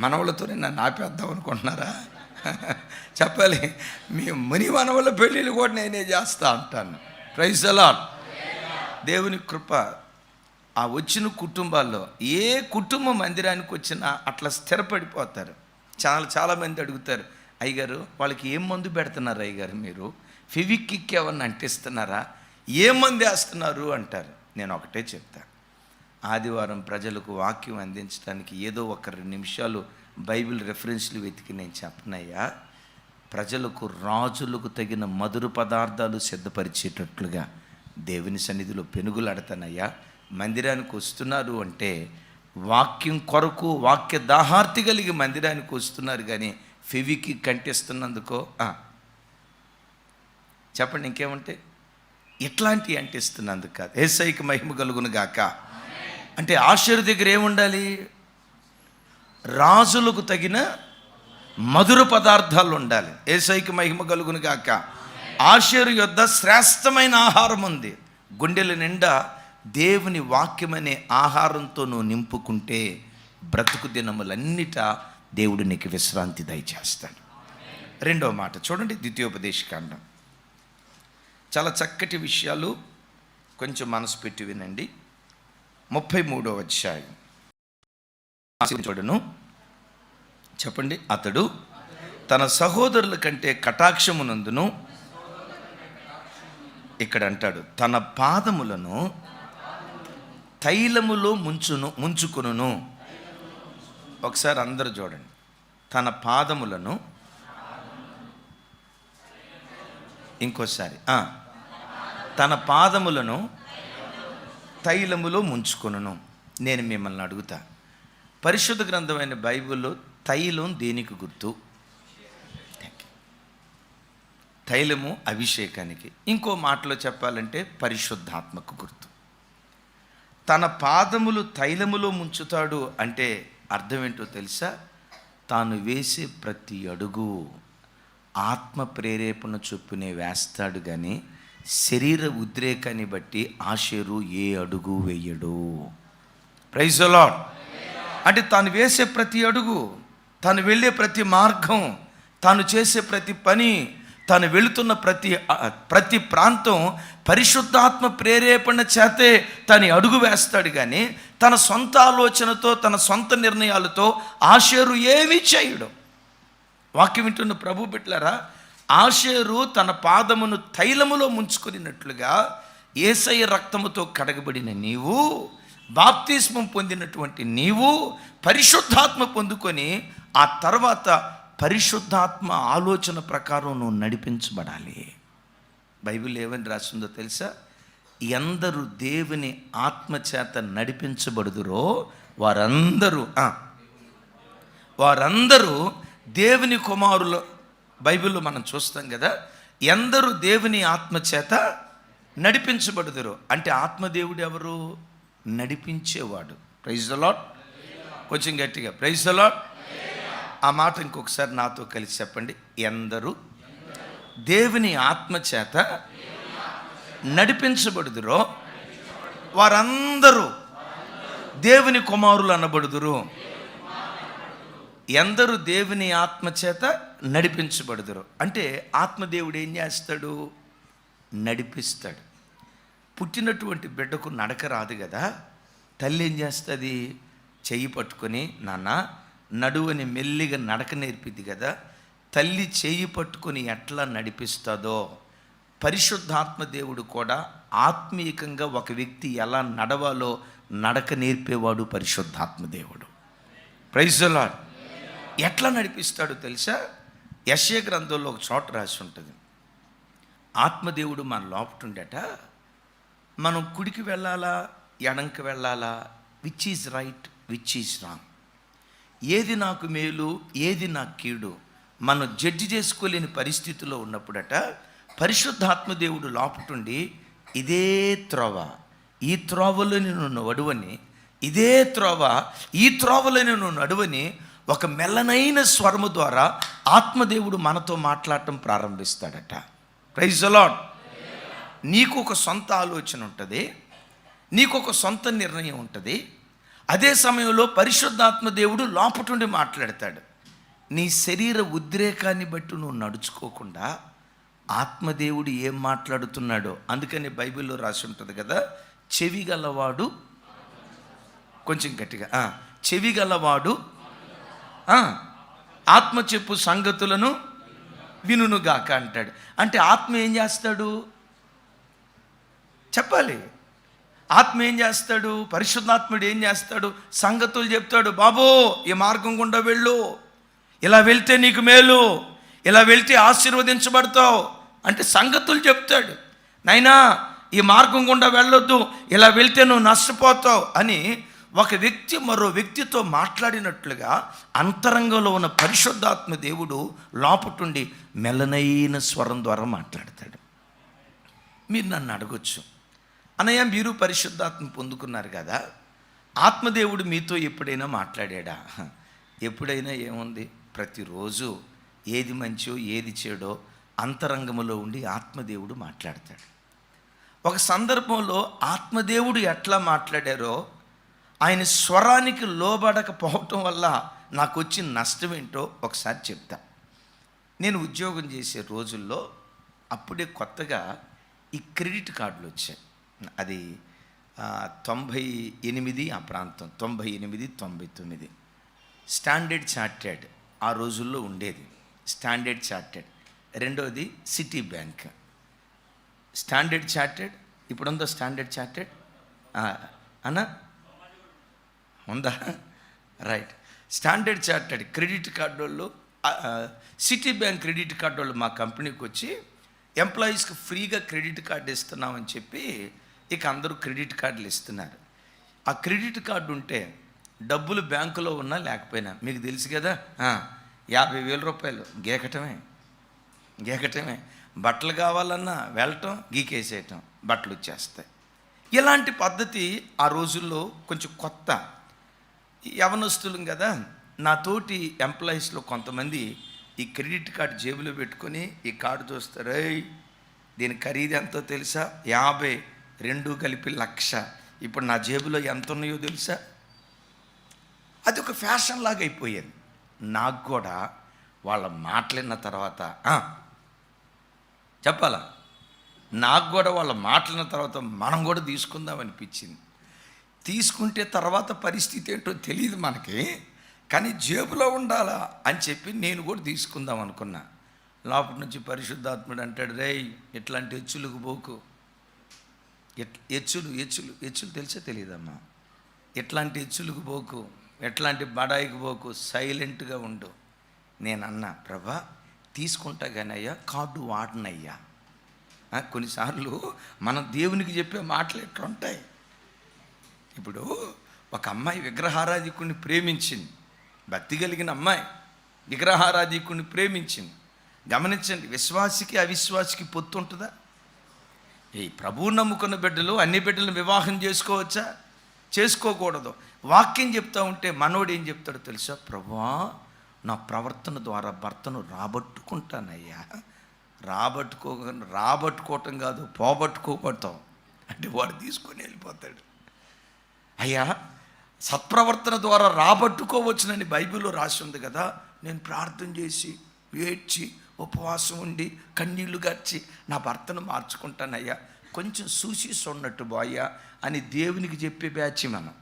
మనవలతోనే నన్ను ఆపేద్దాం అనుకుంటున్నారా? చెప్పాలి, మీ ముని మనవల పెళ్ళిళ్ళు కూడా నేనే చేస్తా అంటాను. Praise the Lord. దేవుని కృప. ఆ వచ్చిన కుటుంబాల్లో ఏ కుటుంబం మందిరానికి వచ్చినా అట్లా స్థిరపడిపోతారు. చాలామంది అడుగుతారు, అయ్యగారు వాళ్ళకి ఏం మందు పెడుతున్నారు అయ్యగారు, మీరు ఫెవికిక్ ఏమన్నా అంటిస్తున్నారా, ఏ మందు వేస్తున్నారు అంటారు. నేను ఒకటే చెప్తాను, ఆదివారం ప్రజలకు వాక్యం అందించడానికి ఏదో ఒక 2 నిమిషాలు బైబిల్ రెఫరెన్స్లు వెతికి నేను చెప్పనయ్యా, ప్రజలకు రాజులకు తగిన మధుర పదార్థాలు సిద్ధపరిచేటట్లుగా దేవుని సన్నిధిలో పెనుగులాడతానయ్యా. మందిరానికి వస్తున్నారు అంటే వాక్యం కొరకు, వాక్య దాహార్తి కలిగి మందిరానికి వస్తున్నారు, కానీ ఫెవికి కంటిస్తున్నందుకో చెప్పండి ఇంకేమంటే ఇట్లాంటివి అంటిస్తున్నందుకు కాదు. యేసయ్యకి మహిమ కలుగును గాక. అంటే ఆషేరు దగ్గర ఏముండాలి? రాజులకు తగిన మధుర పదార్థాలు ఉండాలి. యేసయ్యకి మహిమ కలుగును గాక. ఆషేరు యొద్ద శ్రేష్టమైన ఆహారం ఉంది. గుండెల నిండా దేవుని వాక్యమనే ఆహారంతో నువ్వు నింపుకుంటే బ్రతుకు దినములన్నిటా దేవుడు నీకు విశ్రాంతి దయచేస్తాడు. 2వ మాట చూడండి, ద్వితీయోపదేశకాండం. చాలా చక్కటి విషయాలు, కొంచెం మనసు పెట్టి వినండి. 33వ అధ్యాయం చూడను. చెప్పండి. అతడు తన సహోదరుల కంటే కటాక్షమునందును, ఇక్కడ అంటాడు, తన పాదములను తైలములో ముంచుకొనును. ఒకసారి అందరూ చూడండి. తన పాదములను, ఇంకోసారి, తన పాదములను తైలములో ముంచుకొనును. నేను మిమ్మల్ని అడుగుతా, పరిశుద్ధ గ్రంథమైన బైబిల్లో తైలం దేనికి గుర్తు? తైలము అభిషేకానికి. ఇంకో మాటలో చెప్పాలంటే పరిశుద్ధాత్మకు గుర్తు. తన పాదములు తైలములో ముంచుతాడు అంటే అర్థం ఏంటో తెలుసా? తాను వేసే ప్రతి అడుగు ఆత్మ ప్రేరేపణ చొప్పునే వేస్తాడు, కానీ శరీర ఉద్రేకాన్ని బట్టి ఆషేరు ఏ అడుగు వేయడు. Praise the Lord. అంటే తాను వేసే ప్రతి అడుగు, తాను వెళ్ళే ప్రతి మార్గం, తాను చేసే ప్రతి పని, తాను వెళుతున్న ప్రతి ప్రాంతం పరిశుద్ధాత్మ ప్రేరేపణ చేతే తను అడుగు వేస్తాడు, కానీ తన సొంత ఆలోచనతో, తన సొంత నిర్ణయాలతో ఆషేరు ఏమీ చేయడు. వాక్యం వింటున్న ప్రభు బిడ్డలారా, ఆషేరు తన పాదమును తైలములో ముంచుకొనినట్లుగా యేసయ్య రక్తముతో కడగబడిన నీవు, బాప్తిస్మం పొందినటువంటి నీవు పరిశుద్ధాత్మ పొందుకొని ఆ తర్వాత పరిశుద్ధాత్మ ఆలోచన ప్రకారం నువ్వు నడిపించబడాలి. బైబిల్ ఏమని రాస్తుందో తెలుసా? ఎందరు దేవుని ఆత్మచేత నడిపించబడుదురో వారందరూ దేవుని కుమారులు. బైబిల్లో మనం చూస్తాం కదా, ఎందరు దేవుని ఆత్మచేత నడిపించబడుదురు అంటే ఆత్మదేవుడు ఎవరు? నడిపించేవాడు. Praise the Lord. కొంచెం గట్టిగా ప్రైజ్ ద లార్డ్. ఆ మాట ఇంకొకసారి నాతో కలిసి చెప్పండి. ఎందరు దేవుని ఆత్మచేత నడిపించబడుదురో వారందరూ దేవుని కుమారులు అనబడుదురు. ఎందరు దేవుని ఆత్మచేత నడిపించబడుదురు అంటే ఆత్మదేవుడు ఏం చేస్తాడు? నడిపిస్తాడు. పుట్టినటువంటి బిడ్డకు నడక రాదు కదా, తల్లి ఏం చేస్తుంది? చెయ్యి పట్టుకొని నాన్న నడువని మెల్లిగా నడక నేర్పిద్ది కదా. తల్లి చెయ్యి పట్టుకొని ఎట్లా నడిపిస్తుందో పరిశుద్ధాత్మ దేవుడు కూడా ఆత్మీయంగా ఒక వ్యక్తి ఎలా నడవాలో నడక నేర్పేవాడు పరిశుద్ధాత్మ దేవుడు. Praise the Lord. ఎట్లా నడిపిస్తాడో తెలుసా? యెషయా గ్రంథంలో ఒక చోట రాసి ఉంటుంది, ఆత్మదేవుడు మన లోపటుండట, మనం కుడికి వెళ్ళాలా ఎడంకి వెళ్ళాలా, which is right which is wrong, ఏది నాకు మేలు ఏది నాకు కీడు మనం జడ్జి చేసుకోలేని పరిస్థితిలో ఉన్నప్పుడట పరిశుద్ధాత్మదేవుడు లోపటుండి ఇదే త్రోవ, ఈ త్రోవలో నేను నడువని, ఇదే త్రోవ ఈ త్రోవలో నేను నడువని ఒక మెల్లనైన స్వరము ద్వారా ఆత్మదేవుడు మనతో మాట్లాడటం ప్రారంభిస్తాడట. Praise the lord. నీకు ఒక సొంత ఆలోచన ఉంటుంది, నీకు ఒక సొంత నిర్ణయం ఉంటుంది. అదే సమయంలో పరిశుద్ధాత్మ దేవుడు లోపటుండి మాట్లాడతాడు. నీ శరీర ఉద్రేకాన్ని బట్టి నువ్వు నడుచుకోకుండా ఆత్మదేవుడు ఏం మాట్లాడుతున్నాడో, అందుకని బైబిల్లో రాసి ఉంటుంది కదా, చెవి గలవాడు, కొంచెం గట్టిగా, చెవి గలవాడు ఆత్మ చెప్పు సంగతులను వినుగాక అంటాడు. అంటే ఆత్మ ఏం చేస్తాడు చెప్పాలి. ఆత్మ ఏం చేస్తాడు? పరిశుద్ధాత్ముడు ఏం చేస్తాడు? సంగతులు చెప్తాడు. బాబో ఈ మార్గం గుండా వెళ్ళు, ఇలా వెళ్తే నీకు మేలు, ఇలా వెళ్తే ఆశీర్వదించబడతావు అంటే సంగతులు చెప్తాడు. నైనా ఈ మార్గం గుండా వెళ్ళొద్దు, ఇలా వెళ్తే నువ్వు నష్టపోతావు అని ఒక వ్యక్తి మరో వ్యక్తితో మాట్లాడినట్లుగా అంతరంగంలో ఉన్న పరిశుద్ధాత్మ దేవుడు లోపటుండి మెల్లనైన స్వరం ద్వారా మాట్లాడతాడు. మీరు నన్ను అడగొచ్చు, అన్నయ్య మీరు పరిశుద్ధాత్మ పొందుకున్నారు కదా, ఆత్మదేవుడు మీతో ఎప్పుడైనా మాట్లాడా? ఎప్పుడైనా ఏముంది, ప్రతిరోజు ఏది మంచో ఏది చెడో అంతరంగంలో ఉండి ఆత్మదేవుడు మాట్లాడతాడు. ఒక సందర్భంలో ఆత్మదేవుడు ఎట్లా మాట్లాడారో, ఆయన స్వరానికి లోబడకపోవటం వల్ల నాకు వచ్చిన నష్టం ఏంటో ఒకసారి చెప్తా. నేను ఉద్యోగం చేసే రోజుల్లో అప్పుడే కొత్తగా ఈ క్రెడిట్ కార్డులు వచ్చాయి. అది 98 ఆ ప్రాంతం, 98, 99. స్టాండర్డ్ చార్టెడ్ ఆ రోజుల్లో ఉండేది. స్టాండర్డ్ చార్టెడ్, రెండోది సిటీ బ్యాంక్. స్టాండర్డ్ చార్టెడ్ ఇప్పుడుందో స్టాండర్డ్ చార్టెడ్ అన్నా ఉందా? Right. Standard Chartered credit card వాళ్ళు, సిటీ బ్యాంక్ క్రెడిట్ కార్డు వాళ్ళు మా కంపెనీకి వచ్చి ఎంప్లాయీస్కి ఫ్రీగా క్రెడిట్ కార్డు ఇస్తున్నామని చెప్పి ఇక అందరూ క్రెడిట్ కార్డులు ఇస్తున్నారు. ఆ క్రెడిట్ కార్డు ఉంటే డబ్బులు బ్యాంకులో ఉన్నా లేకపోయినా మీకు తెలుసు కదా, 50,000 రూపాయలు గేకటమే. బట్టలు కావాలన్నా వెళ్ళటం, గీకేసేయటం, బట్టలు వచ్చేస్తాయి. ఇలాంటి పద్ధతి ఆ రోజుల్లో కొంచెం కొత్త. యవనస్తులం కదా, నా తోటి ఎంప్లాయీస్లో కొంతమంది ఈ క్రెడిట్ కార్డు జేబులో పెట్టుకొని ఈ కార్డు చూస్తారు. దీని ఖరీదు ఎంతో తెలుసా? 50, 2 కలిపి 1,00,000. ఇప్పుడు నా జేబులో ఎంత ఉన్నాయో తెలుసా? అది ఒక ఫ్యాషన్ లాగా అయిపోయేది. నాకు కూడా వాళ్ళ మాటలిన్న తర్వాత చెప్పాలా, నాకు కూడా వాళ్ళ మాటలిన తర్వాత మనం కూడా తీసుకుందాం అనిపించింది. తీసుకుంటే తర్వాత పరిస్థితి ఏంటో తెలియదు మనకి, కానీ జేబులో ఉండాలా అని చెప్పి నేను కూడా తీసుకుందాం అనుకున్నా. లోపటి నుంచి పరిశుద్ధాత్ముడు అంటాడు, రేయ్ ఇట్లాంటి హెచ్చులకు పోకు. హెచ్చులు తెలిసే తెలియదమ్మా. ఎట్లాంటి హెచ్చులకు పోకు, ఎట్లాంటి బడాయికి పోకు, సైలెంట్గా ఉండు. నేను అన్నా, ప్రభా తీసుకుంటా కానీ అయ్యా కార్డు వాడనయ్యా. కొన్నిసార్లు మనం దేవునికి చెప్పే మాటలు ఎట్లుంటాయి. ఇప్పుడు ఒక అమ్మాయి విగ్రహారాధికుడిని ప్రేమించింది, భక్తి కలిగిన అమ్మాయి విగ్రహారాధికుడిని ప్రేమించింది. గమనించండి, విశ్వాసికి అవిశ్వాసికి పొత్తు ఉంటుందా? ఈ ప్రభువు నమ్ముకున్న బిడ్డలు అన్ని బిడ్డలను వివాహం చేసుకోవచ్చా? చేసుకోకూడదు. వాక్యం చెప్తా ఉంటే మనోడు ఏం చెప్తాడో తెలుసా? ప్రభువా, నా ప్రవర్తన ద్వారా భర్తను రాబట్టుకుంటానయ్యా. రాబట్టుకోవటం కాదు, పోబట్టుకోబడతాం అంటే వాడు తీసుకొని వెళ్ళిపోతాడు. అయ్యా, సత్ప్రవర్తన ద్వారా రాబట్టుకోవచ్చునని బైబిల్లో రాసి ఉంది కదా. నేను ప్రార్థన చేసి ఏడ్చి ఉపవాసం ఉండి కన్నీళ్లు గార్చి నా భర్తను మార్చుకుంటానయ్యా, కొంచెం చూసి ఉన్నట్టు బాయ్యా అని దేవునికి చెప్పే బ్యాచ్ మనం.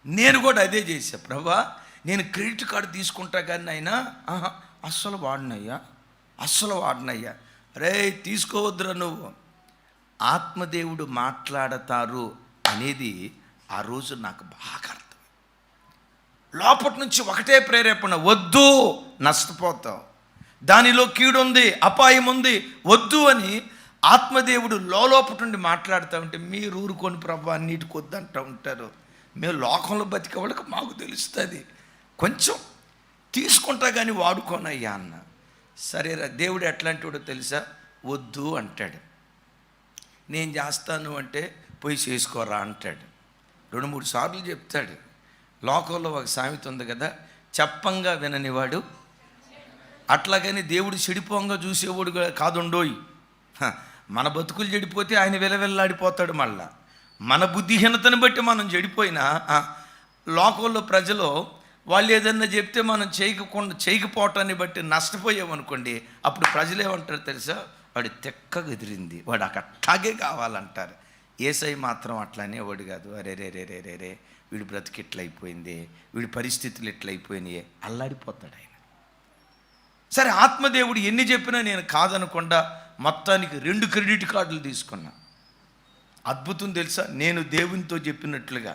నేను కూడా అదే చేశా. ప్రభా, నేను క్రెడిట్ కార్డు తీసుకుంటా కానీ అయినా అస్సలు వాడినయ్యా. రే, తీసుకోవద్దురా నువ్వు. ఆత్మదేవుడు మాట్లాడతారు అనేది ఆ రోజు నాకు బాగా అర్థం. లోపటి నుంచి ఒకటే ప్రేరేపణ, వద్దు, నష్టపోతావు, దానిలో కీడుంది, అపాయం ఉంది, వద్దు అని ఆత్మదేవుడు లోపటి నుండి మాట్లాడుతూ ఉంటే మీరు ఊరుకొని ప్రభు అన్నిటికి వద్దంటూ ఉంటారు. మేము లోకంలో బతికే వాళ్ళకి మాకు తెలుస్తుంది, కొంచెం తీసుకుంటా కానీ వాడుకోనయ్యా అన్న. సరేరా, దేవుడు ఎట్లాంటి వాడో తెలుసా? వద్దు అంటాడు. నేను చేస్తాను అంటే పోయి చేసుకోరా అంటాడు. 2-3 సార్లు చెప్తాడు. లోకంలో ఒక సామెత ఉంది కదా, చెప్పంగా విననివాడు. అట్లాగని దేవుడు చెడిపోంగా చూసేవాడు కాదుండోయి. మన బతుకులు చెడిపోతే ఆయన వెలవెల్లాడిపోతాడు. మళ్ళా మన బుద్ధిహీనతను బట్టి మనం చెడిపోయినా లోకంలో ప్రజలు వాళ్ళు ఏదన్నా చెప్తే మనం చేయకపోవటాన్ని బట్టి నష్టపోయామనుకోండి, అప్పుడు ప్రజలు ఏమంటారు తెలుసా? వాడు తెక్కగా ఎదిరింది, వాడు అట్లాగే కావాలంటారు. యేసయ్య మాత్రం అట్లానే వాడు కాదు. అరే రే రే రే రే రే వీడి బ్రతికి ఎట్లయిపోయింది, వీడి పరిస్థితులు ఎట్లయిపోయినాయి, అల్లాడిపోతాడు ఆయన. సరే, ఆత్మదేవుడు ఎన్ని చెప్పినా నేను కాదనకుండా మొత్తానికి 2 క్రెడిట్ కార్డులు తీసుకున్నా. అద్భుతం తెలుసా? నేను దేవునితో చెప్పినట్లుగా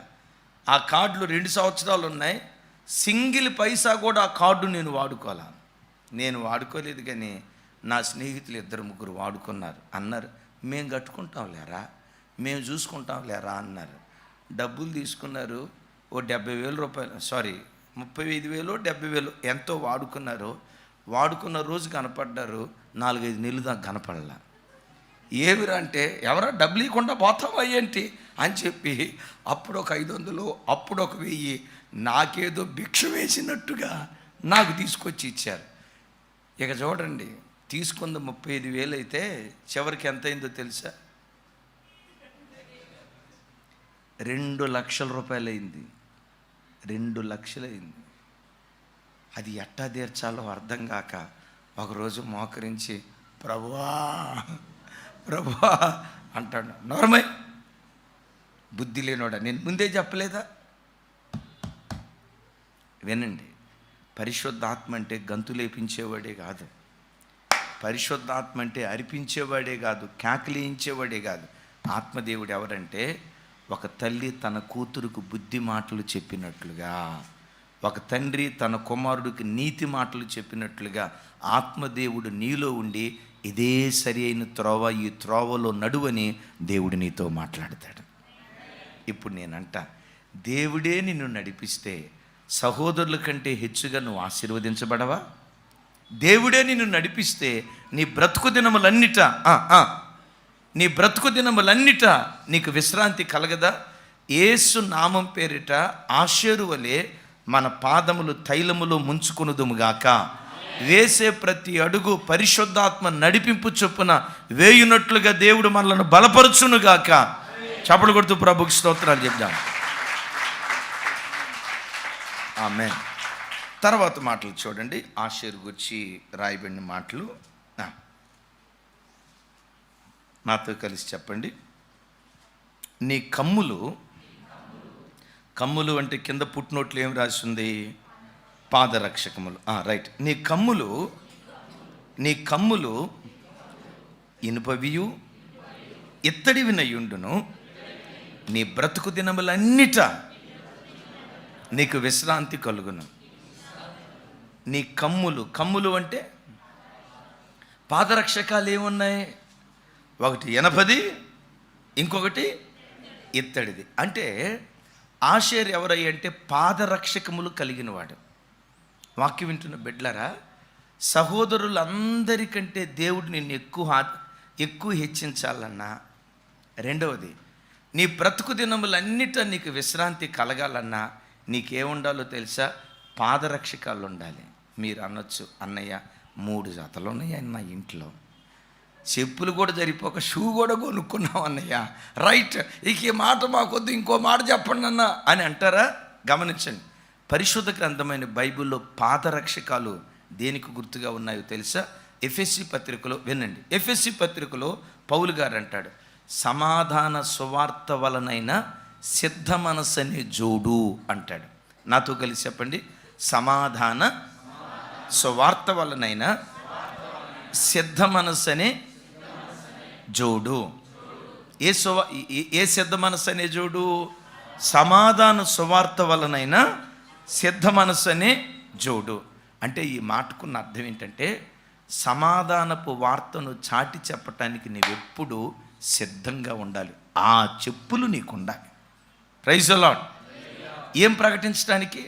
ఆ కార్డులు 2 సంవత్సరాలు ఉన్నాయి. సింగిల్ పైసా కూడా ఆ కార్డు నేను వాడుకోవాలా. నేను వాడుకోలేదు, కానీ నా స్నేహితులు 2-3 వాడుకున్నారు. అన్నారు, మేము కట్టుకుంటాం లేరా, మేము చూసుకుంటాం లేరా అన్నారు. డబ్బులు తీసుకున్నారు. ఓ 70,000 రూపాయలు, 35,000 70,000 ఎంతో వాడుకున్నారు. వాడుకున్న రోజు కనపడ్డారు, 4-5 నెలలు దాకా కనపడలా. ఏమిరా అంటే, ఎవరా డబ్బులు ఇవ్వకుండా పోతావా ఏంటి అని చెప్పి అప్పుడు ఒక 500, అప్పుడు ఒక 1000 నాకేదో భిక్ష వేసినట్టుగా నాకు తీసుకొచ్చి ఇచ్చారు. ఇక చూడండి, తీసుకుంది 35,000 అయితే చివరికి ఎంత అయిందో తెలుసా? 2 లక్షల రూపాయలు అయింది. 2 లక్షలు అయింది. అది ఎట్టా తీర్చాలో అర్థం కాక ఒకరోజు మోకరించి ప్రభువా అంటాడు. నోర్మై, బుద్ధి లేనోడా, నేను ముందే చెప్పలేదా? వినండి, పరిశుద్ధాత్మ అంటే గంతులేపించేవాడే కాదు, పరిశుద్ధాత్మ అంటే అరిపించేవాడే కాదు, కేకలేయించేవాడే కాదు. ఆత్మదేవుడు ఎవరంటే, ఒక తల్లి తన కూతురుకు బుద్ధి మాటలు చెప్పినట్లుగా, ఒక తండ్రి తన కుమారుడికి నీతి మాటలు చెప్పినట్లుగా ఆత్మదేవుడు నీలో ఉండి ఇదే సరి అయిన త్రోవ, ఈ త్రోవలో నడువని దేవుడు నీతో మాట్లాడతాడు. ఇప్పుడు నేనంట, దేవుడే నిన్ను నడిపిస్తే సహోదరుల కంటే హెచ్చుగా నువ్వు ఆశీర్వదించబడవా? దేవుడే నిన్ను నడిపిస్తే నీ బ్రతుకు దినములన్నిట నీకు విశ్రాంతి కలగదా? యేసు నామం పేరిట ఆషేరు వలె మన పాదములు తైలములో ముంచుకొనుదుముగాక. వేసే ప్రతి అడుగు పరిశుద్ధాత్మ నడిపింపు చొప్పున వేయునట్లుగా దేవుడు మనలను బలపరచునుగాక. చప్పట్లు కొడుతూ ప్రభుకి స్తోత్రాలు చెప్దాం. ఆమేన్. తర్వాత మాటలు చూడండి, ఆషేరు గురించి రాయబడిన మాటలు నాతో కలిసి చెప్పండి. నీ కమ్ములు అంటే కింద పుట్టినోట్లు ఏం రాసింది? పాదరక్షకములు. రైట్. నీ కమ్ములు ఇనుపవియు ఇత్తడివి నయ్యుండును, నీ బ్రతుకు దినములన్నిట నీకు విశ్రాంతి కలుగును. నీ కమ్ములు అంటే పాదరక్షకాలు ఏమున్నాయి? ఒకటి ఎనపది, ఇంకొకటి ఇత్తడిది. అంటే ఆషేర్ ఎవరయ్య అంటే పాదరక్షకములు కలిగిన వాడు. వాక్యం వింటున్న బిడ్డలారా, సహోదరులందరికంటే దేవుడు నిన్ను ఎక్కువ హెచ్చించాలన్నా, రెండవది నీ బ్రతుకు దినములన్నిట నీకు విశ్రాంతి కలగాలన్నా నీకేముండాలో తెలుసా? పాదరక్షకాలు ఉండాలి. మీరు అనొచ్చు, అన్నయ్య 3 జతలు ఉన్నాయి అన్న ఇంట్లో, చెప్పులు కూడా సరిపోక షూ కూడా కొనుక్కున్నావు అన్నయ్య. రైట్, ఇక ఈ మాట మాకొద్దు, ఇంకో మాట చెప్పండి అన్న అని అంటారా? గమనించండి, పరిశుద్ధ గ్రంథమైన బైబిల్లో పాదరక్షకాలు దేనికి గుర్తుగా ఉన్నాయో తెలుసా? ఎఫెసీ పత్రికలో వినండి. ఎఫెసీ పత్రికలో పౌలు గారు అంటాడు, సమాధాన సువార్త వలనైన సిద్ధ మనస్సనే జోడు అంటాడు. నాతో కలిసి చెప్పండి, సమాధాన సువార్త వలనైన సిద్ధ మనస్సనే జోడు. ఏ సిద్ధ మనస్సు అనే జోడు? సమాధాన సువార్త వలనైన సిద్ధ మనస్సు అనే జోడు. అంటే ఈ మాటకున్న అర్థం ఏంటంటే, సమాధానపు వార్తను చాటి చెప్పటానికి నీవెప్పుడు సిద్ధంగా ఉండాలి. ఆ చెప్పులు నీకు ఉండాలి. Praise the Lord. ఏం ప్రకటించడానికి?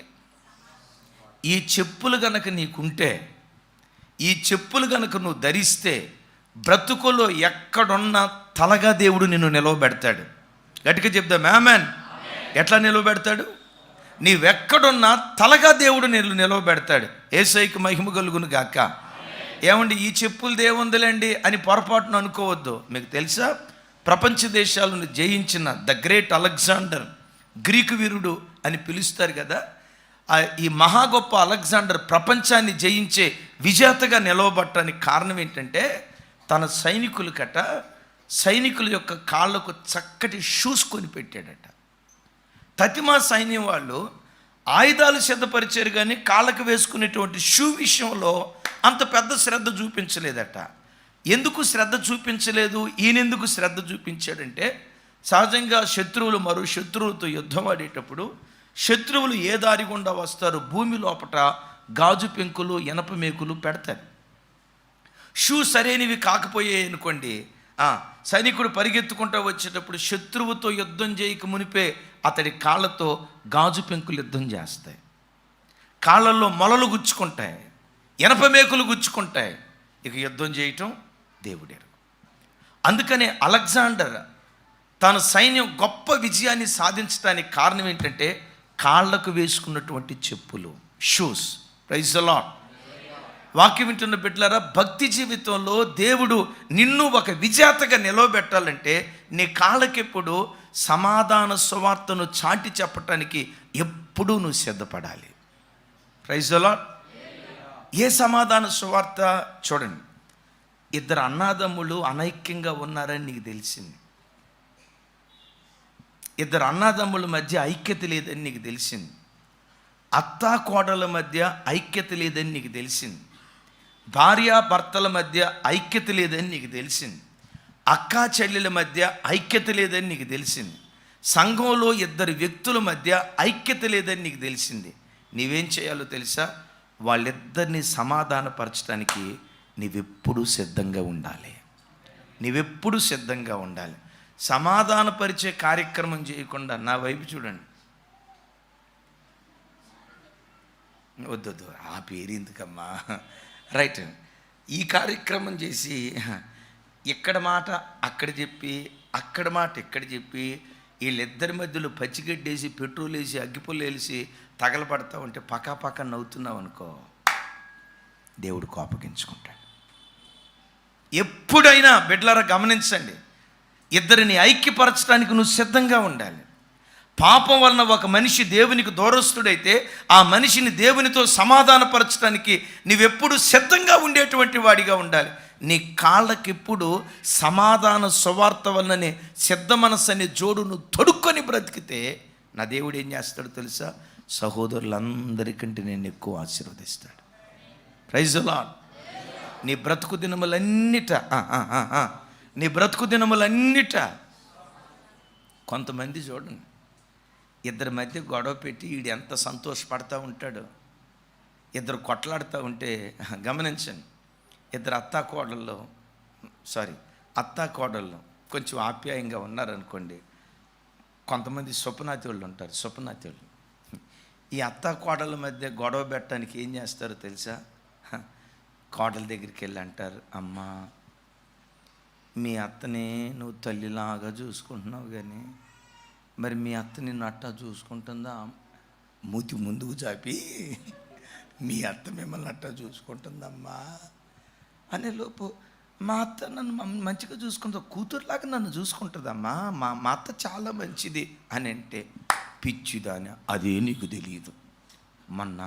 ఈ చెప్పులు గనక నీకుంటే, ఈ చెప్పులు గనక నువ్వు ధరిస్తే, బ్రతుకులో ఎక్కడున్నా తలగా దేవుడు నిన్ను నిలవబెడతాడు. గట్టిగా చెప్దాం ఆమేన్. ఎట్లా నిలవబెడతాడు? నీవెక్కడున్నా తలగా దేవుడు నిన్ను నిలవబెడతాడు. యేసయ్యకి మహిమ కలుగును గాక. ఏమండి, ఈ చెప్పులు దేవుందులేండి అని పొరపాటును అనుకోవద్దు. మీకు తెలుసా, ప్రపంచ దేశాలను జయించిన ద గ్రేట్ అలెగ్జాండర్, గ్రీకు వీరుడు అని పిలుస్తారు కదా, ఈ మహా గొప్ప అలెగ్జాండర్ ప్రపంచాన్ని జయించే విజేతగా నిలవబట్టడానికి కారణం ఏంటంటే, తన సైనికుల యొక్క కాళ్ళకు చక్కటి షూస్ కొని పెట్టాడట. తతిమా సైన్యం వాళ్ళు ఆయుధాలు సిద్ధపరిచారు, కానీ కాళ్ళకు వేసుకునేటువంటి షూ విషయంలో అంత పెద్ద శ్రద్ధ చూపించలేదట. ఎందుకు శ్రద్ధ చూపించలేదు? ఈయనెందుకు శ్రద్ధ చూపించాడంటే, సహజంగా శత్రువులు మరో శత్రువులతో యుద్ధం ఆడేటప్పుడు శత్రువులు ఏ దారి గుండా వస్తారు? భూమి లోపట గాజు పెంకులు, ఇనప మేకులు పెడతారు. షూ సరైనవి కాకపోయాయి అనుకోండి, సైనికుడు పరిగెత్తుకుంటూ వచ్చేటప్పుడు శత్రువుతో యుద్ధం చేయక మునిపే అతడి కాళ్ళతో గాజు పెంకులు యుద్ధం చేస్తాయి. కాళ్ళల్లో మొలలు గుచ్చుకుంటాయి, ఇనప మేకులు గుచ్చుకుంటాయి. ఇక యుద్ధం చేయటం దేవుడేరు. అందుకనే అలెగ్జాండర్ తన సైన్యం గొప్ప విజయాన్ని సాధించడానికి కారణం ఏంటంటే, కాళ్ళకు వేసుకున్నటువంటి చెప్పులు, షూస్. Praise the lord. వాక్యం వింటున్న బిడ్డలారా, భక్తి జీవితంలో దేవుడు నిన్ను ఒక విజేతగా నిలవబెట్టాలంటే నీ కాళ్ళకెప్పుడు సమాధాన సువార్తను చాటి చెప్పటానికి ఎప్పుడూ నువ్వు సిద్ధపడాలి. Praise the lord. ఏ సమాధాన సువార్త? చూడండి, 2 అన్నదమ్ములు అనైక్యంగా ఉన్నారని నీకు తెలిసింది. 2 అన్నదమ్ముల మధ్య ఐక్యత లేదని నీకు తెలిసింది. అత్తా కోడల మధ్య ఐక్యత లేదని నీకు తెలిసింది. భార్యాభర్తల మధ్య ఐక్యత లేదని నీకు తెలిసింది. అక్కా చెల్లెల మధ్య ఐక్యత లేదని నీకు తెలిసింది. సంఘంలో 2 వ్యక్తుల మధ్య ఐక్యత లేదని నీకు తెలిసింది. నీవేం చేయాలో తెలుసా? వాళ్ళిద్దరిని సమాధానపరచడానికి నీవెప్పుడూ సిద్ధంగా ఉండాలి. నీవెప్పుడు సిద్ధంగా ఉండాలి. సమాధానపరిచే కార్యక్రమం చేయకుండా నా వైపు చూడండి. వద్దొద్దు, ఆ పేరు ఎందుకమ్మా? రైట్, ఈ కార్యక్రమం చేసి ఇక్కడ మాట అక్కడ చెప్పి, అక్కడ మాట ఇక్కడ చెప్పి, వీళ్ళిద్దరి మధ్యలో పచ్చిగడ్డేసి, పెట్రోల్ వేసి, అగ్గిపుల్లు వేసి తగలబడతా ఉంటే పక్క నవ్వుతున్నావు అనుకో, దేవుడు కోపగించుకుంటాడు. ఎప్పుడైనా బిడ్డలారా గమనించండి, ఇద్దరిని ఐక్యపరచడానికి నువ్వు సిద్ధంగా ఉండాలి. పాపం వలన ఒక మనిషి దేవునికి దూరస్తుడైతే ఆ మనిషిని దేవునితో సమాధానపరచడానికి నీవెప్పుడు సిద్ధంగా ఉండేటువంటి వాడిగా ఉండాలి. నీ కాళ్ళకెప్పుడు సమాధాన సువార్త వలననే సిద్ధ మనస్సు అనే జోడును తొడుక్కొని బ్రతికితే నా దేవుడు ఏం చేస్తాడు తెలుసా? సహోదరులందరికంటే నేను ఎక్కువ ఆశీర్వదిస్తాడు. Praise the Lord. నీ బ్రతుకు దినములన్నిట కొంతమంది చూడండి, 2 మధ్య గొడవ పెట్టి వీడు ఎంత సంతోషపడతా ఉంటాడు. 2 కొట్లాడుతూ ఉంటే గమనించండి, 2 అత్తాకోడల్లో అత్తా కోడళ్ళు కొంచెం ఆప్యాయంగా ఉన్నారనుకోండి, కొంతమంది స్వప్నాతి వాళ్ళు ఉంటారు. స్వప్నాతి వాళ్ళు ఈ అత్తా కోడళ్ళ మధ్య గొడవ పెట్టడానికి ఏం చేస్తారో తెలుసా? కోడల దగ్గరికి వెళ్ళి అంటారు, అమ్మా మీ అత్తని నువ్వు తల్లిలాగా చూసుకుంటున్నావు, కానీ మరి మీ అత్త నిన్ను అట్టా చూసుకుంటుందా? మూతి ముందుకు చాపి మీ అత్త మిమ్మల్ని అట్టా చూసుకుంటుందమ్మా అనే లోపు, మా అత్త నన్ను మంచిగా చూసుకుంటా, కూతురులాగా నన్ను చూసుకుంటుందమ్మా, మా అత్త చాలా మంచిది అని అంటే, పిచ్చిదాని అదే నీకు తెలియదు. మొన్న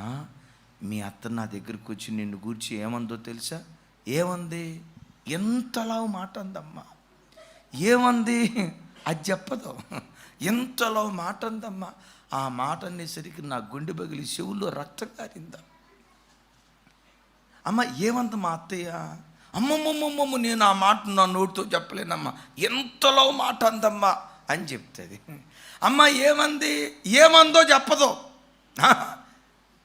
మీ అత్త నా దగ్గరికి వచ్చి నిన్ను గూర్చి ఏమందో తెలుసా? ఏమంది? ఎంతలా మాట అందమ్మా. ఏమంది? అది చెప్పదు. ఎంతలో మాట అందమ్మా. ఆ మాట అనేసరికి నా గుండె పగిలి చెవుల్లో రక్తం కారిందా. అమ్మ ఏమంది మా అత్తయ్య? అమ్మమ్మమ్మమ్మ నేను ఆ మాట నా నోటితో చెప్పలేనమ్మా, ఎంతలో మాట అందమ్మా అని చెప్తుంది. అమ్మ ఏమంది? ఏమందో చెప్పదు.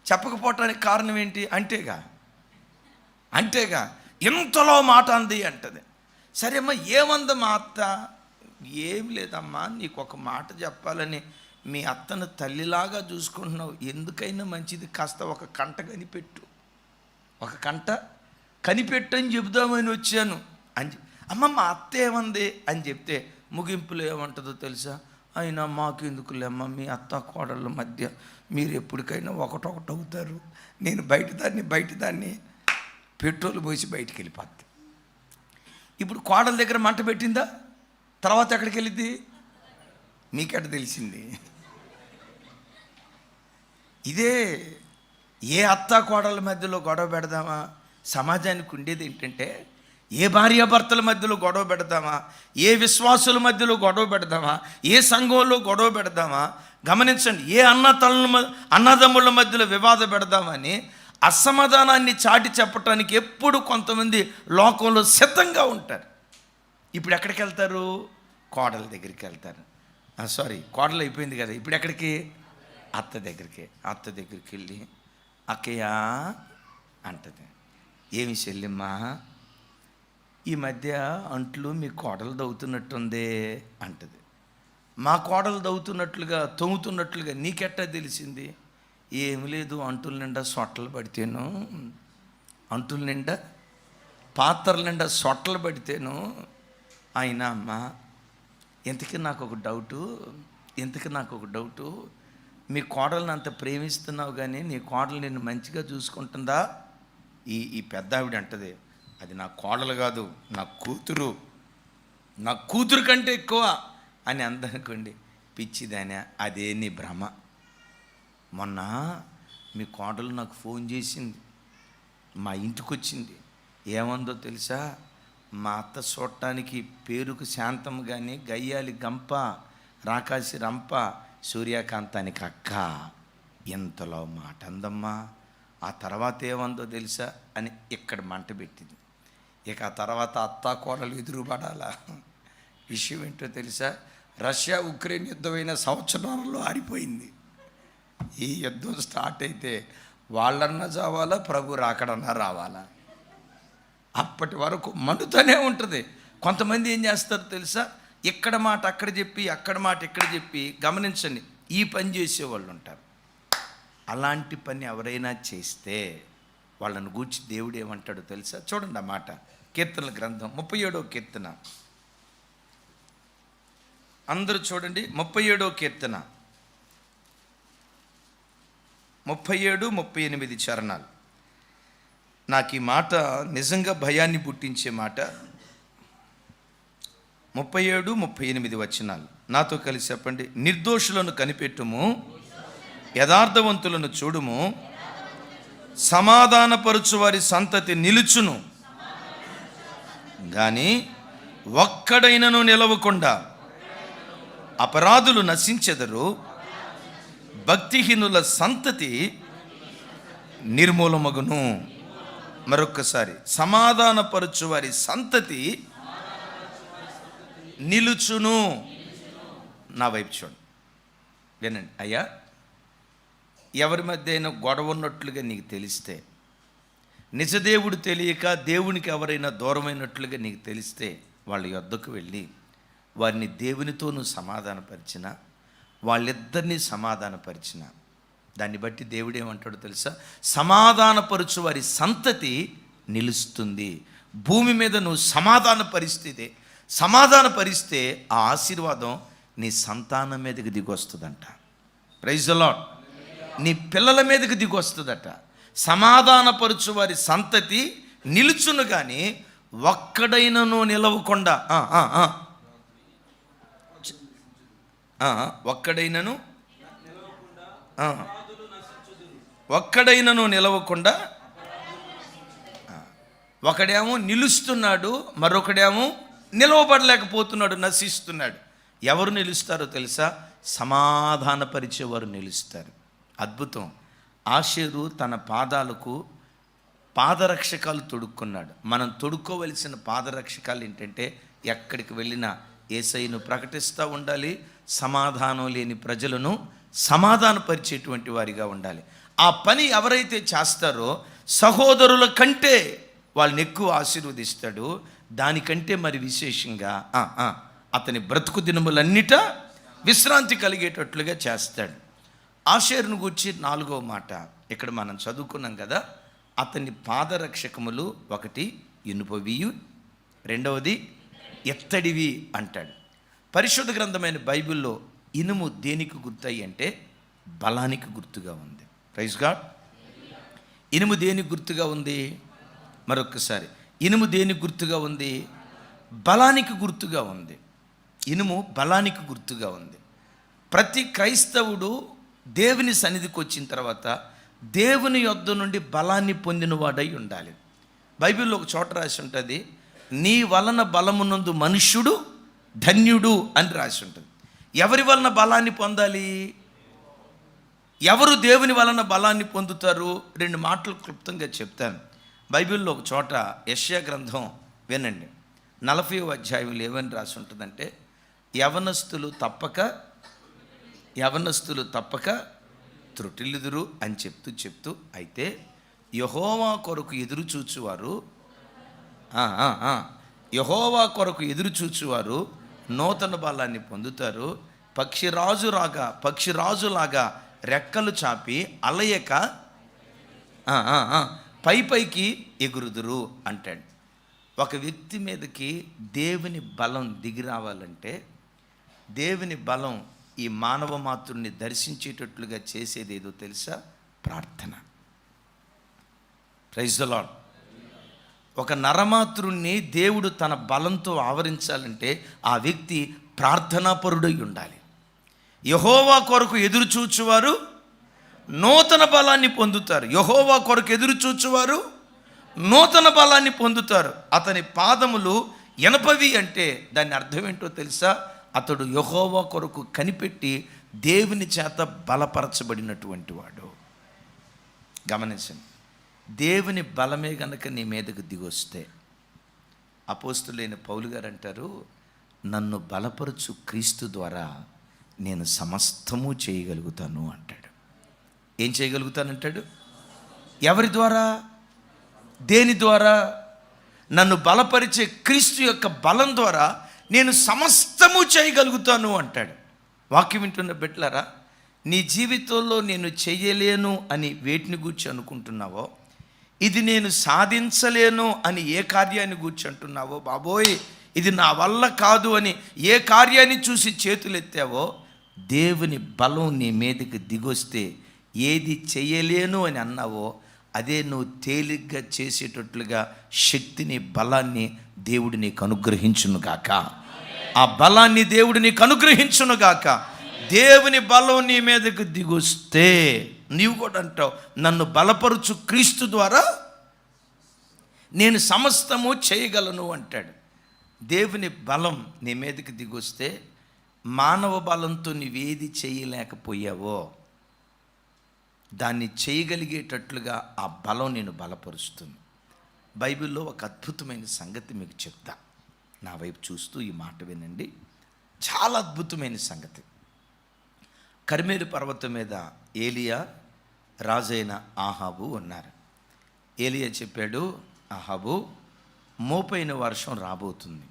చెప్పకపోవటానికి కారణం ఏంటి? అంటేగా ఎంతలో మాట అంది అంటది. సరే అమ్మ ఏమంది మా అత్త? ఏం లేదమ్మా, నీకు ఒక మాట చెప్పాలని మీ అత్తను తల్లిలాగా చూసుకుంటున్నావు, ఎందుకైనా మంచిది కాస్త ఒక కంట కనిపెట్టు, ఒక కంట కనిపెట్టు అని చెబుదామని వచ్చాను అని. అమ్మ మా అత్త ఏమంది అని చెప్తే ముగింపులో ఏమంటుందో తెలుసా? అయినా మాకు ఎందుకులేమ్మా, మీ అత్త కోడళ్ళ మధ్య మీరు ఎప్పటికైనా ఒకటొకటి అవుతారు, నేను బయట దాన్ని పెట్రోల్ పోసి బయటికి వెళ్ళిపోద్ది. ఇప్పుడు కోడల దగ్గర మంట పెట్టిందా? తర్వాత ఎక్కడికి వెళ్ళిద్ది? మీకెట తెలిసింది? ఇదే ఏ అత్త కోడళ్ళ మధ్యలో గొడవ పెడదామా? సమాజానికి ఉండేది ఏంటంటే, ఏ భార్యాభర్తల మధ్యలో గొడవ పెడదామా, ఏ విశ్వాసుల మధ్యలో గొడవ పెడదామా, ఏ సంఘంలో గొడవ పెడదామా, గమనించండి, ఏ అన్నదమ్ముల మధ్యలో వివాదం పెడదామని అసమాధానాన్ని చాటి చెప్పటానికి ఎప్పుడు కొంతమంది లోకంలో సిద్ధంగా ఉంటారు. ఇప్పుడు ఎక్కడికి వెళ్తారు? కోడల దగ్గరికి వెళ్తారు. కోడలు అయిపోయింది కదా, ఇప్పుడు ఎక్కడికి? అత్త దగ్గరికి వెళ్ళి, అక్కయ్య అంటది, ఏమి చెల్లిమ్మా ఈ మధ్య అంట్లు మీ కోడలు దవ్వుతున్నట్టుందే అంటది. మా కోడలు దవ్వుతున్నట్లుగా తొంగుతున్నట్లుగా నీకెట్టా తెలిసింది? ఏమి లేదు, అంటుల నిండా సొట్టలు పడితేను, అంటుల నిండా పాత్రల నిండా సొట్టలు పడితేను. అయినా అమ్మ ఇంతకీ నాకు ఒక డౌటు, మీ కోడల్ని అంత ప్రేమిస్తున్నావు కానీ నీ కోడలు నిన్ను మంచిగా చూసుకుంటుందా? ఈ పెద్ద ఆవిడ అంటది, అది నా కోడలు కాదు, నా కూతురు కంటే ఎక్కువ అని అందనుకోండి. పిచ్చిదానే, అదే నీ భ్రమ. మొన్న మీ కోడలు నాకు ఫోన్ చేసింది, మా ఇంటికి వచ్చింది. ఏమందో తెలుసా? మా అత్త చూడటానికి పేరుకు శాంతం కానీ గయ్యాలి గంప, రాకాసి రంప, సూర్యకాంతానికి అక్క. ఎంతలో మాట అందమ్మా. ఆ తర్వాత ఏమందో తెలుసా అని ఇక్కడ మంట పెట్టింది. ఇక ఆ తర్వాత అత్త కోడలు ఎదురుపడాలా. విషయం ఏంటో తెలుసా? రష్యా ఉక్రెయిన్ యుద్ధమైన సంవత్సరాలలో ఆరిపోయింది. ఈ యుద్ధం స్టార్ట్ అయితే వాళ్ళన్నా చావాలా, ప్రభు రాకడన్నా రావాలా. అప్పటి వరకు మండుతూనే ఉంటుంది. కొంతమంది ఏం చేస్తారో తెలుసా? ఇక్కడ మాట అక్కడ చెప్పి, అక్కడ మాట ఇక్కడ చెప్పి, గమనించండి, ఈ పని చేసేవాళ్ళు ఉంటారు. అలాంటి పని ఎవరైనా చేస్తే వాళ్ళను గూర్చి దేవుడు ఏమంటాడో తెలుసా? చూడండి ఆ మాట, కీర్తనల గ్రంథం 37వ కీర్తన. అందరూ చూడండి, 37వ కీర్తన 37, 38 చరణాలు. నాకు ఈ మాట నిజంగా భయాన్ని పుట్టించే మాట. 37, 38 వచనాలు నాతో కలిసి చెప్పండి. నిర్దోషులను కనిపెట్టుము, యథార్థవంతులను చూడుము, సమాధానపరచు వారి సంతతి నిలుచును, కానీ ఒక్కడైనను నిలవకుండా అపరాధులు నశించెదరు, భక్తిహీనుల సంతతి నిర్మూలమగును. మరొక్కసారి, సమాధానపరచు వారి సంతతి నిలుచును. నా వైపు చూడండి, వినండి. అయ్యా, ఎవరి మధ్య అయినా గొడవ ఉన్నట్లుగా నీకు తెలిస్తే, నిజదేవుడు తెలియక దేవునికి ఎవరైనా దూరమైనట్లుగా నీకు తెలిస్తే వాళ్ళ యొద్దకు వెళ్ళి వారిని దేవునితోనూ సమాధానపరిచిన, వాళ్ళిద్దరినీ సమాధానపరిచిన దాన్ని బట్టి దేవుడు ఏమంటాడో తెలుసా? సమాధానపరుచు వారి సంతతి నిలుస్తుంది. భూమి మీద నువ్వు సమాధానపరిస్తే ఆ ఆశీర్వాదం నీ సంతానం మీదకి దిగొస్తుందంట. Praise the Lord. నీ పిల్లల మీదకి దిగొస్తుందట. సమాధానపరుచు వారి సంతతి నిలుచును కానీ ఒక్కడైనను నిలవకుండా ఒక్కడైనను నిలవకుండా, ఒకడేమో నిలుస్తున్నాడు, మరొకడేమో నిలవబడలేకపోతున్నాడు, నశిస్తున్నాడు. ఎవరు నిలుస్తారో తెలుసా? సమాధానపరిచేవారు నిలుస్తారు. అద్భుతం. ఆషేరు తన పాదాలకు పాదరక్షకాలు తొడుక్కున్నాడు. మనం తొడుక్కోవలసిన పాదరక్షకాలు ఏంటంటే ఎక్కడికి వెళ్ళినా యేసయ్యను ప్రకటిస్తూ ఉండాలి, సమాధానం లేని ప్రజలను సమాధానపరిచేటువంటి వారిగా ఉండాలి. ఆ పని ఎవరైతే చేస్తారో సహోదరుల కంటే వాళ్ళని ఎక్కువ ఆశీర్వదిస్తాడు. దానికంటే మరి విశేషంగా అతని బ్రతుకు దినములన్నిట విశ్రాంతి కలిగేటట్లుగా చేస్తాడు. ఆషేరును గూర్చి 4వ మాట ఇక్కడ మనం చదువుకున్నాం కదా. అతని పాదరక్షకములు ఒకటి ఇనుపవియు, రెండవది ఎత్తడివి అంటాడు. పరిశుద్ధ గ్రంథమైన బైబిల్లో ఇనుము దేనికి గుర్తయి అంటే బలానికి గుర్తుగా ఉంది. Praise God. ఇనుము దేనికి గుర్తుగా ఉంది? మరొకసారి, ఇనుము దేనికి గుర్తుగా ఉంది? బలానికి గుర్తుగా ఉంది. ఇనుము బలానికి గుర్తుగా ఉంది. ప్రతి క్రైస్తవుడు దేవుని సన్నిధికి వచ్చిన తర్వాత దేవుని యొద్ద నుండి బలాన్ని పొందినవాడై ఉండాలి. బైబిల్లో ఒక చోట రాసి ఉంటుంది, నీ వలన బలమునందు మనుష్యుడు ధన్యుడు అని రాసి ఉంటుంది. ఎవరి వలన బలాన్ని పొందాలి? ఎవరు దేవుని వలన బలాన్ని పొందుతారు? 2 మాటలు క్లుప్తంగా చెప్తాను. బైబిల్లో ఒక చోట యెషయా గ్రంథం వినండి, 40వ అధ్యాయంలో ఏమని రాసి ఉంటుందంటే, యవనస్తులు తప్పక త్రుటిల్లుదురు అని చెప్తూ అయితే యెహోవా కొరకు ఎదురుచూచువారు నూతన బలాన్ని పొందుతారు. పక్షిరాజులాగా రెక్కలు చాపి అలయక పైకి ఎగురుదురు అంటాడు. ఒక వ్యక్తి మీదకి దేవుని బలం దిగి రావాలంటే, దేవుని బలం ఈ మానవ మాతృని దర్శించేటట్లుగా చేసేది ఏదో తెలుసా? ప్రార్థన. Praise the Lord. ఒక నరమాతృణ్ణి దేవుడు తన బలంతో ఆవరించాలంటే ఆ వ్యక్తి ప్రార్థనాపరుడై ఉండాలి. యెహోవా కొరకు ఎదురుచూచువారు నూతన బలాన్ని పొందుతారు. యెహోవా కొరకు ఎదురుచూచువారు నూతన బలాన్ని పొందుతారు. అతని పాదములు ఎనపవి అంటే దాని అర్థం ఏంటో తెలుసా? అతడు యెహోవా కొరకు కనిపెట్టి దేవుని చేత బలపరచబడినటువంటి వాడు. గమనించండి, దేవుని బలమే గనక నీ మీదకు దిగొస్తే, అపోస్తులైన పౌలు గారు అంటారు, నన్ను బలపరచు క్రీస్తు ద్వారా నేను సమస్తము చేయగలుగుతాను అంటాడు. ఏం చేయగలుగుతానంటాడు? ఎవరి ద్వారా? దేని ద్వారా? నన్ను బలపరిచే క్రీస్తు యొక్క బలం ద్వారా నేను సమస్తము చేయగలుగుతాను అంటాడు. వాక్యం వింటున్న బిడ్డలారా, నీ జీవితంలో నేను చేయలేను అని వేటిని గూర్చి అనుకుంటున్నావో, ఇది నేను సాధించలేను అని ఏ కార్యాన్ని గూర్చి అంటున్నావో, బాబోయ్ ఇది నా వల్ల కాదు అని ఏ కార్యాన్ని చూసి చేతులెత్తావో, దేవుని బలం నీ మీదకి దిగొస్తే ఏది చేయలేను అని అన్నావో అదే నువ్వు తేలిగ్గా చేసేటట్లుగా శక్తిని, బలాన్ని దేవుడు నీకు అనుగ్రహించునుగాక. ఆ బలాన్ని దేవుడు నీకు అనుగ్రహించునుగాక. దేవుని బలం నీ మీదకు దిగొస్తే నీవు కూడా అంటావు, నన్ను బలపరుచు క్రీస్తు ద్వారా నేను సమస్తము చేయగలను అంటాడు. దేవుని బలం నీ మీదకి దిగొస్తే మానవ బలంతో నీవేది చేయలేకపోయావో దాన్ని చేయగలిగేటట్లుగా ఆ బలం నేను బలపరుస్తుంది. బైబిల్లో ఒక అద్భుతమైన సంగతి మీకు చెప్తా. నా వైపు చూస్తూ ఈ మాట వినండి. చాలా అద్భుతమైన సంగతి. కర్మేలు పర్వతం మీద ఏలియా, రాజైన ఆహాబు ఉన్నారు. ఏలియా చెప్పాడు, ఆహాబు మోపైన వర్షం రాబోతుంది,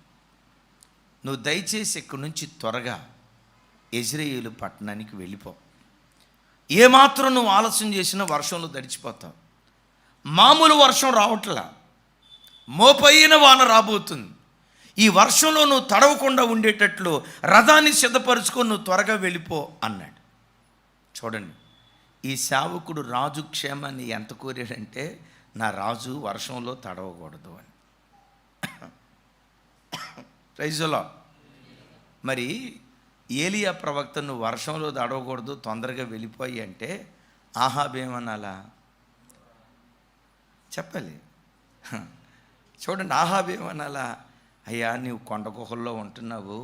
నువ్వు దయచేసి ఇక్కడి నుంచి త్వరగా యెజ్రెయేలు పట్టణానికి వెళ్ళిపో. ఏమాత్రం నువ్వు ఆలస్యం చేసినా వర్షంలో తడిచిపోతావు. మామూలు వర్షం రావట్లా, మోపైన వాన రాబోతుంది. ఈ వర్షంలో నువ్వు తడవకుండా ఉండేటట్లు రథాన్ని సిద్ధపరుచుకొని నువ్వు త్వరగా వెళ్ళిపో అన్నాడు. చూడండి, ఈ సేవకుడు రాజు క్షేమాన్ని ఎంత కోరాడంటే, నా రాజు వర్షంలో తడవకూడదు అని. Praise the Lord. మరి ఏలియా ప్రవక్త నువ్వు వర్షంలో తడవకూడదు, తొందరగా వెళ్ళిపోయి అంటే ఆహాబు ఏమనాలా చెప్పాలి. చూడండి, ఆహాబు ఏమనాలా, అయ్యా నీవు కొండ గుహల్లో ఉంటున్నావు,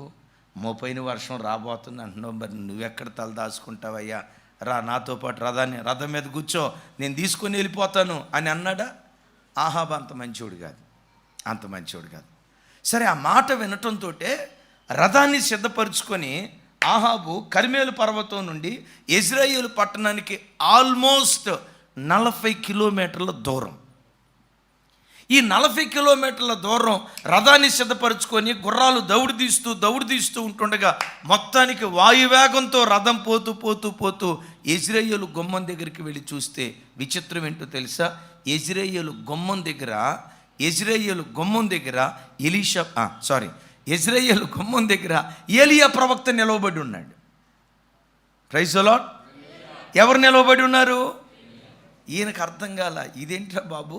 మోపైన వర్షం రాబోతుంది అంటున్నావు, మరి నువ్వెక్కడ తల దాచుకుంటావయ్యా, రా నాతో పాటు రథం మీద కూర్చో, నేను తీసుకొని వెళ్ళిపోతాను అని అన్నాడా? ఆహాబు అంత మంచోడు కాదు. సరే, ఆ మాట వినటంతో రథాన్ని సిద్ధపరుచుకొని ఆహాబు కర్మేలు పర్వతం నుండి యెజ్రెయేలు పట్టణానికి ఆల్మోస్ట్ 40 కిలోమీటర్ల దూరం. ఈ 40 కిలోమీటర్ల దూరం రథాన్ని సిద్ధపరుచుకొని గుర్రాలు దౌడు తీస్తూ ఉంటుండగా మొత్తానికి వాయువేగంతో రథం పోతూ యెజ్రెయేలు గుమ్మం దగ్గరికి వెళ్ళి చూస్తే విచిత్రం ఏంటో తెలుసా? యెజ్రెయేలు గుమ్మం దగ్గర ఏలియా ప్రవక్త నిలవబడి ఉన్నాడు. Praise the Lord. ఎవరు నిలవబడి ఉన్నారు? ఈయనకు అర్థం కాల, ఇదేంట్రా బాబు,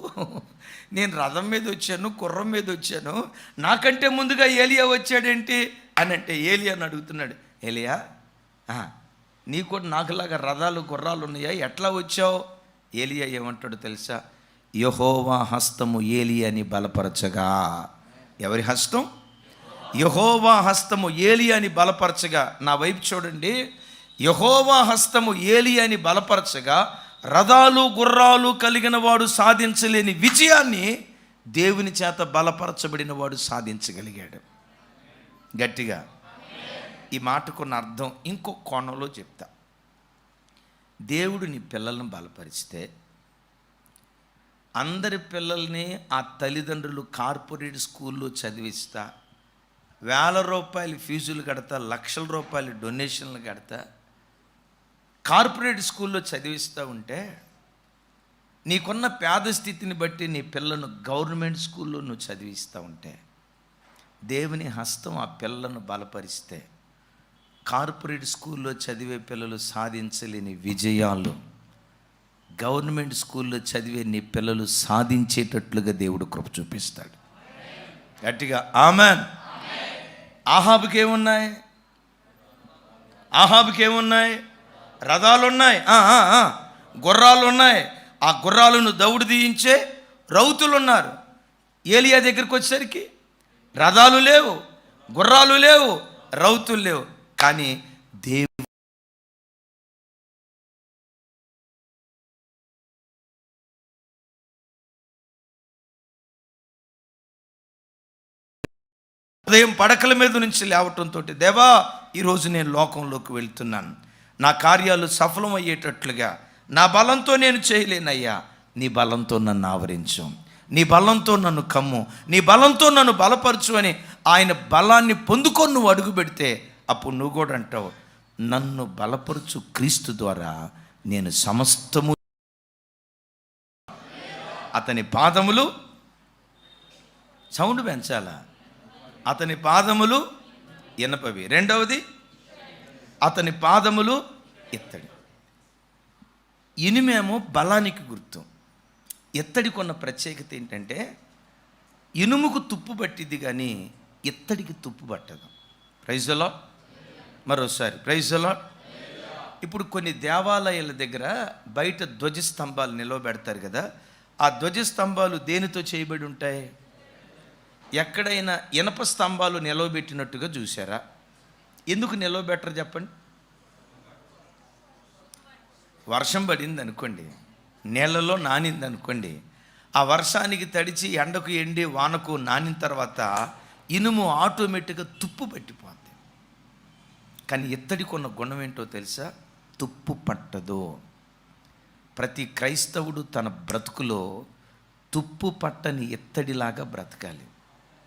నేను రథం మీద వచ్చాను, గుర్రం మీద వచ్చాను, నాకంటే ముందుగా ఏలియా వచ్చాడేంటి అని అంటే ఏలియాని అడుగుతున్నాడు, ఏలియా నీ కూడా నాకులాగా రథాలు గుర్రాలు ఉన్నాయా, ఎట్లా వచ్చావు? ఏలియా ఏమంటాడు తెలుసా? యెహోవా హస్తము ఏలియాని బలపరచగా. ఎవరి హస్తం? యెహోవా హస్తము ఏలియాని బలపరచగా. నా వైపు చూడండి, యెహోవా హస్తము ఏలియాని బలపరచగా రథాలు గుర్రాలు కలిగిన వాడు సాధించలేని విజయాన్ని దేవుని చేత బలపరచబడిన వాడు సాధించగలిగాడు. గట్టిగా ఈ మాటకున్న అర్థం ఇంకో కోణంలో చెప్తా. దేవుడు నీ పిల్లలను బలపరిస్తే, అందరి పిల్లల్ని ఆ తల్లిదండ్రులు కార్పొరేట్ స్కూల్లో చదివిస్తా, వేల రూపాయలు ఫీజులు కడతా, లక్షల రూపాయలు డొనేషన్లు కడతా, కార్పొరేట్ స్కూల్లో చదివిస్తూ ఉంటే, నీకున్న పేద స్థితిని బట్టి నీ పిల్లను గవర్నమెంట్ స్కూల్లో నువ్వు చదివిస్తూ ఉంటే, దేవుని హస్తం ఆ పిల్లలను బలపరిస్తే, కార్పొరేట్ స్కూల్లో చదివే పిల్లలు సాధించలేని విజయాలు గవర్నమెంట్ స్కూల్లో చదివే నీ పిల్లలు సాధించేటట్లుగా దేవుడు కృప చూపిస్తాడు. గట్టిగా ఆమెన్. ఆహాబుకి ఏమున్నాయి? రథాలు ఉన్నాయి, గుర్రాలు ఉన్నాయి. ఆ గుర్రాలను దౌడు తీయించే రౌతులు ఉన్నారు. ఏలియా దగ్గరికి వచ్చేసరికి రథాలు లేవు, గుర్రాలు లేవు, రౌతులు లేవు. కానీ ఉదయం పడకల మీద నుంచి లేవటంతో, దేవా ఈరోజు నేను లోకంలోకి వెళ్తున్నాను, నా కార్యాలు సఫలమయ్యేటట్లుగా నా బలంతో నేను చేయలేనయ్యా, నీ బలంతో నన్ను ఆవరించు, నీ బలంతో నన్ను కమ్ము, నీ బలంతో నన్ను బలపరచు అని ఆయన బలాన్ని పొందుకొని నువ్వు అడుగు పెడితే, అప్పుడు నువ్వు కూడా అంటావు, నన్ను బలపరచు క్రీస్తు ద్వారా నేను సమస్తము. అతని పాదములు, సౌండ్ పెంచాలా, అతని పాదములు ఇనపవి. రెండవది, అతని పాదములు ఇత్తడి. ఇనుమేమో బలానికి గుర్తు. ఇత్తడికి ఉన్న ప్రత్యేకత ఏంటంటే, ఇనుముకు తుప్పు పట్టిద్ది కానీ ఇత్తడికి తుప్పు పట్టదు. Praise the Lord. మరోసారి ప్రైజ్ ది లార్డ్. ఇప్పుడు కొన్ని దేవాలయాల దగ్గర బయట ధ్వజస్తంభాలు నిలవబెడతారు కదా, ఆ ధ్వజస్తంభాలు దేనితో చేయబడి ఉంటాయి? ఎక్కడైనా ఇనప స్తంభాలు నిలవబెట్టినట్టుగా చూసారా? ఎందుకు నిలవబెట్టరు చెప్పండి? వర్షం పడింది అనుకోండి, నీళ్ళలో నానింది అనుకోండి, ఆ వర్షానికి తడిచి ఎండకు ఎండి వానకు నానిన తర్వాత ఇనుము ఆటోమేటిక్గా తుప్పు పట్టిపోద్ది. కానీ ఇత్తడికి ఉన్న గుణం ఏంటో తెలుసా? తుప్పు పట్టదు. ప్రతి క్రైస్తవుడు తన బ్రతుకులో తుప్పు పట్టని ఇత్తడిలాగా బ్రతకాలి.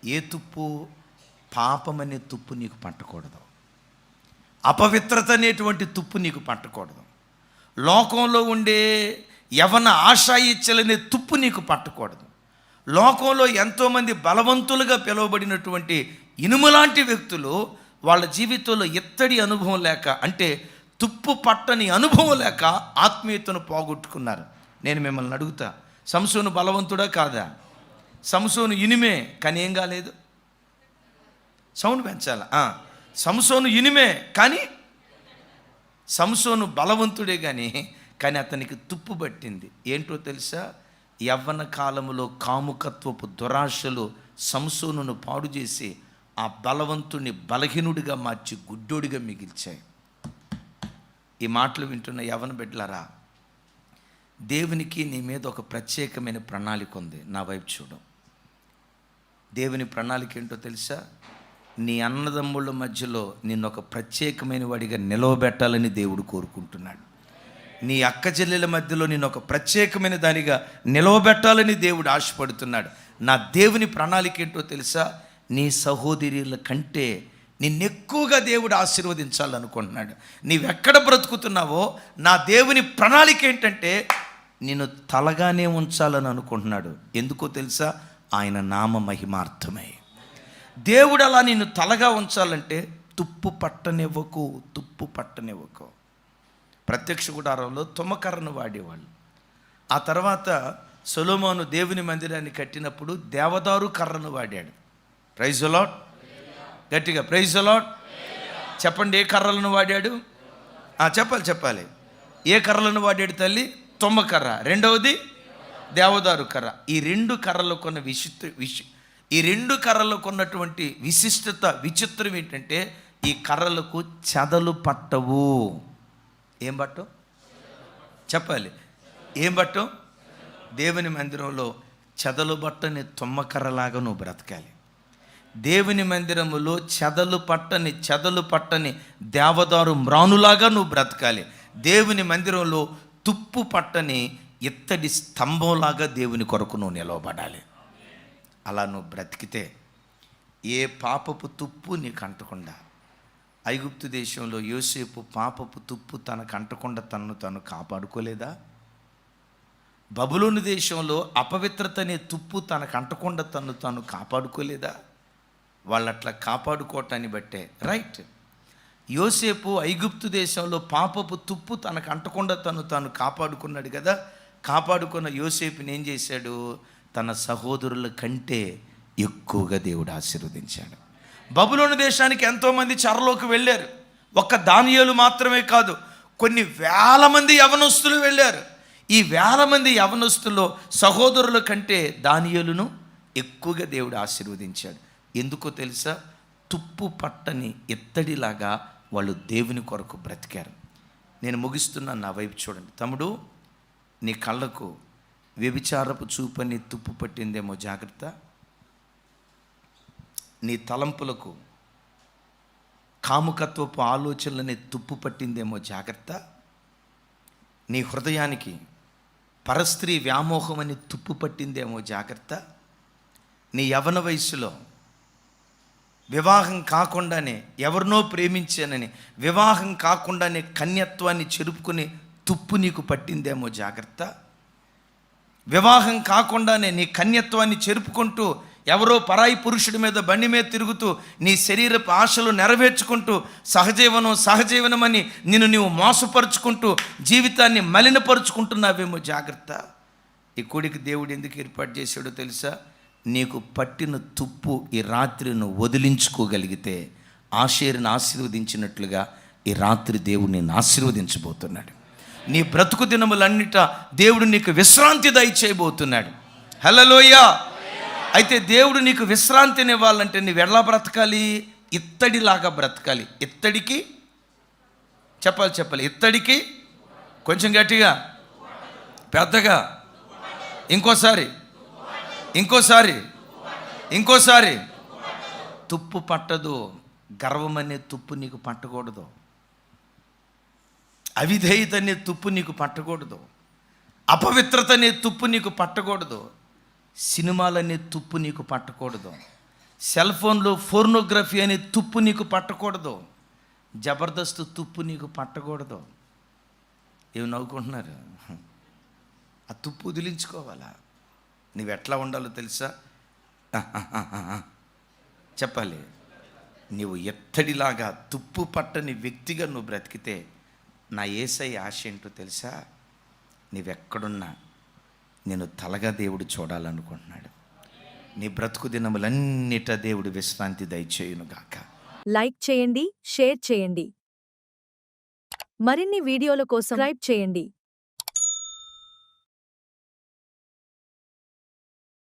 ఏ తుప్పు? పాపమనే తుప్పు నీకు పట్టకూడదు. అపవిత్రత అనేటువంటి తుప్పు నీకు పట్టకూడదు. లోకంలో ఉండే యవన ఆశా ఇచ్చలనే తుప్పు నీకు పట్టకూడదు. లోకంలో ఎంతోమంది బలవంతులుగా పిలువబడినటువంటి ఇనుములాంటి వ్యక్తులు వాళ్ళ జీవితంలో ఎత్తడి అనుభవం లేక, అంటే తుప్పు పట్టని అనుభవం లేక ఆత్మీయతను పోగొట్టుకున్నారు. నేను మిమ్మల్ని అడుగుతా, సంసోను బలవంతుడా కాదా? సంసోను ఇనుమే, కానీ ఏం కాలేదు. సౌండ్ పెంచాల. సంసోను ఇనుమే, కానీ సంసోను బలవంతుడే కానీ అతనికి తుప్పు పట్టింది. ఏంటో తెలుసా? యవ్వన కాలములో కాముకత్వపు దురాశలు సంసోనును పాడు చేసి ఆ బలవంతుని బలహీనుడిగా మార్చి గుడ్డోడిగా మిగిల్చాయి. ఈ మాటలు వింటున్న యవ్వన బిడ్డలారా, దేవునికి నీ మీద ఒక ప్రత్యేకమైన ప్రణాళిక ఉంది. నా వైపు చూడు. దేవుని ప్రణాళిక ఏంటో తెలుసా? నీ అన్నదమ్ముళ్ళ మధ్యలో నిన్ను ఒక ప్రత్యేకమైన వాడిగా నిలవబెట్టాలని దేవుడు కోరుకుంటున్నాడు. నీ అక్క చెల్లెల మధ్యలో నిన్ను ఒక ప్రత్యేకమైన దానిగా నిలవబెట్టాలని దేవుడు ఆశపడుతున్నాడు. నా దేవుని ప్రణాళిక ఏంటో తెలుసా? నీ సహోదరుల కంటే నిన్నెక్కువగా దేవుడు ఆశీర్వదించాలనుకుంటున్నాడు. నీవెక్కడ బ్రతుకుతున్నావో నా దేవుని ప్రణాళిక ఏంటంటే నిన్ను తలగానే ఉంచాలని అనుకుంటున్నాడు. ఎందుకో తెలుసా? ఆయన నామ మహిమార్థమై. దేవుడు అలా నిన్ను తలగా ఉంచాలంటే తుప్పు పట్టనివ్వకు. ప్రత్యక్ష గుడారంలో తుమ్మకర్రను వాడేవాళ్ళు. ఆ తర్వాత సొలొమోను దేవుని మందిరాన్ని కట్టినప్పుడు దేవదారు కర్రను వాడాడు. Praise the Lord. గట్టిగా ప్రైజ్ ది లార్డ్ చెప్పండి. ఏ కర్రలను వాడాడు? చెప్పాలి. ఏ కర్రలను వాడాడు తల్లి? తుమ్మకర్ర. రెండవది దేవదారు కర్ర. ఈ రెండు కర్రలకు ఉన్నటువంటి విచిత్రం ఏంటంటే ఈ కర్రలకు చెదలు పట్టవు. ఏం పట్టవు? చెప్పాలి. ఏం పట్టవు? దేవుని మందిరంలో చెదలు పట్టని తుమ్మకర్రలాగా నువ్వు బ్రతకాలి. దేవుని మందిరములో చెదలు పట్టని దేవదారు మ్రానులాగా నువ్వు బ్రతకాలి. దేవుని మందిరంలో తుప్పు పట్టని ఇత్తడి స్తంభంలాగా దేవుని కొరకు నువ్వు నిలవబడాలి. అలా నువ్వు బ్రతికితే ఏ పాపపు తుప్పు నీకు అంటకుండా, ఐగుప్తు దేశంలో యోసేపు పాపపు తుప్పు తనకు అంటకుండా తనను తాను కాపాడుకోలేదా? బబులోను దేశంలో అపవిత్రత అనే తుప్పు తనకు అంటకుండా తను తాను కాపాడుకోలేదా? వాళ్ళట్లా కాపాడుకోవటాన్ని బట్టే రైట్. యోసేపు ఐగుప్తు దేశంలో పాపపు తుప్పు తనకు అంటకుండా తను తాను కాపాడుకున్నాడు కదా. కాపాడుకున్న యోసేపుని ఏం చేశాడు? తన సహోదరుల కంటే ఎక్కువగా దేవుడు ఆశీర్వదించాడు. బబులోను దేశానికి ఎంతోమంది చెరలోకి వెళ్ళారు. ఒక్క దానియేలు మాత్రమే కాదు, కొన్ని వేల మంది యవనస్తులు వెళ్ళారు. ఈ వేల మంది యవనస్తుల్లో సహోదరుల కంటే దానియేలును ఎక్కువగా దేవుడు ఆశీర్వదించాడు. ఎందుకో తెలుసా? తుప్పు పట్టని ఇత్తడిలాగా వాళ్ళు దేవుని కొరకు బ్రతికారు. నేను ముగిస్తున్నా, నా వైపు చూడండి. తమ్ముడు, నీ కళ్ళకు వ్యభిచారపు చూపని తుప్పు పట్టిందేమో జాగ్రత్త. నీ తలంపులకు కాముకత్వపు ఆలోచనలని తుప్పు పట్టిందేమో జాగ్రత్త. నీ హృదయానికి పరస్త్రీ వ్యామోహం అని తుప్పు పట్టిందేమో జాగ్రత్త. నీ యవ్వన వయసులో వివాహం కాకుండానే ఎవరినో ప్రేమించానని వివాహం కాకుండానే కన్యత్వాన్ని చెరుపుకుని తుప్పు నీకు పట్టిందేమో జాగ్రత్త. వివాహం కాకుండానే నీ కన్యత్వాన్ని చెరుపుకుంటూ ఎవరో పరాయి పురుషుడి మీద బండి మీద తిరుగుతూ నీ శరీరపు ఆశలు నెరవేర్చుకుంటూ సహజీవనమని నిన్ను నీవు మోసపరుచుకుంటూ జీవితాన్ని మలినపరుచుకుంటున్నావేమో జాగ్రత్త. ఈ కూడికి దేవుడు ఎందుకు ఏర్పాటు చేశాడో తెలుసా? నీకు పట్టిన తుప్పు ఈ రాత్రి నువ్వు వదిలించుకోగలిగితే ఆషేరుని ఆశీర్వదించినట్లుగా ఈ రాత్రి దేవుడు నిన్ను ఆశీర్వదించబోతున్నాడు. నీ బ్రతుకు దినములన్నిట దేవుడు నీకు విశ్రాంతి దయచేయబోతున్నాడు. హల్లెలూయా. అయితే దేవుడు నీకు విశ్రాంతిని ఇవ్వాలంటే నువ్వు ఎలా బ్రతకాలి? ఇత్తడిలాగా బ్రతకాలి. ఇత్తడికి చెప్పాలి. ఇత్తడికి కొంచెం గట్టిగా, పెద్దగా, ఇంకోసారి తుప్పు పట్టదు. గర్వం అనే తుప్పు నీకు పట్టకూడదు. అవిధేయత అనే తుప్పు నీకు పట్టకూడదు. అపవిత్రత అనే తుప్పు నీకు పట్టకూడదు. సినిమాలనే తుప్పు నీకు పట్టకూడదు. సెల్ ఫోన్లో ఫోర్నోగ్రఫీ అనే తుప్పు నీకు పట్టకూడదు. జబర్దస్త్ తుప్పు నీకు పట్టకూడదు. ఏమి నవ్వుకుంటున్నారు? ఆ తుప్పు వదిలించుకోవాలా? నువ్వు ఎట్లా ఉండాలో తెలుసా? చెప్పాలి. నువ్వు ఎత్తడిలాగా తుప్పు పట్టని వ్యక్తిగా నువ్వు బ్రతికితే నా యేసయ్య ఆశ ఏంటో తెలుసా? నీవెక్కడున్నా నేను తలగా దేవుడు చూడాలనుకుంటున్నాడు. నీ బ్రతుకు దినములన్నిట దేవుడు విశ్రాంతి దయచేయునుగాక. లైక్ చేయండి, షేర్ చేయండి. మరిన్ని వీడియోల కోసం సబ్స్క్రైబ్ చేయండి.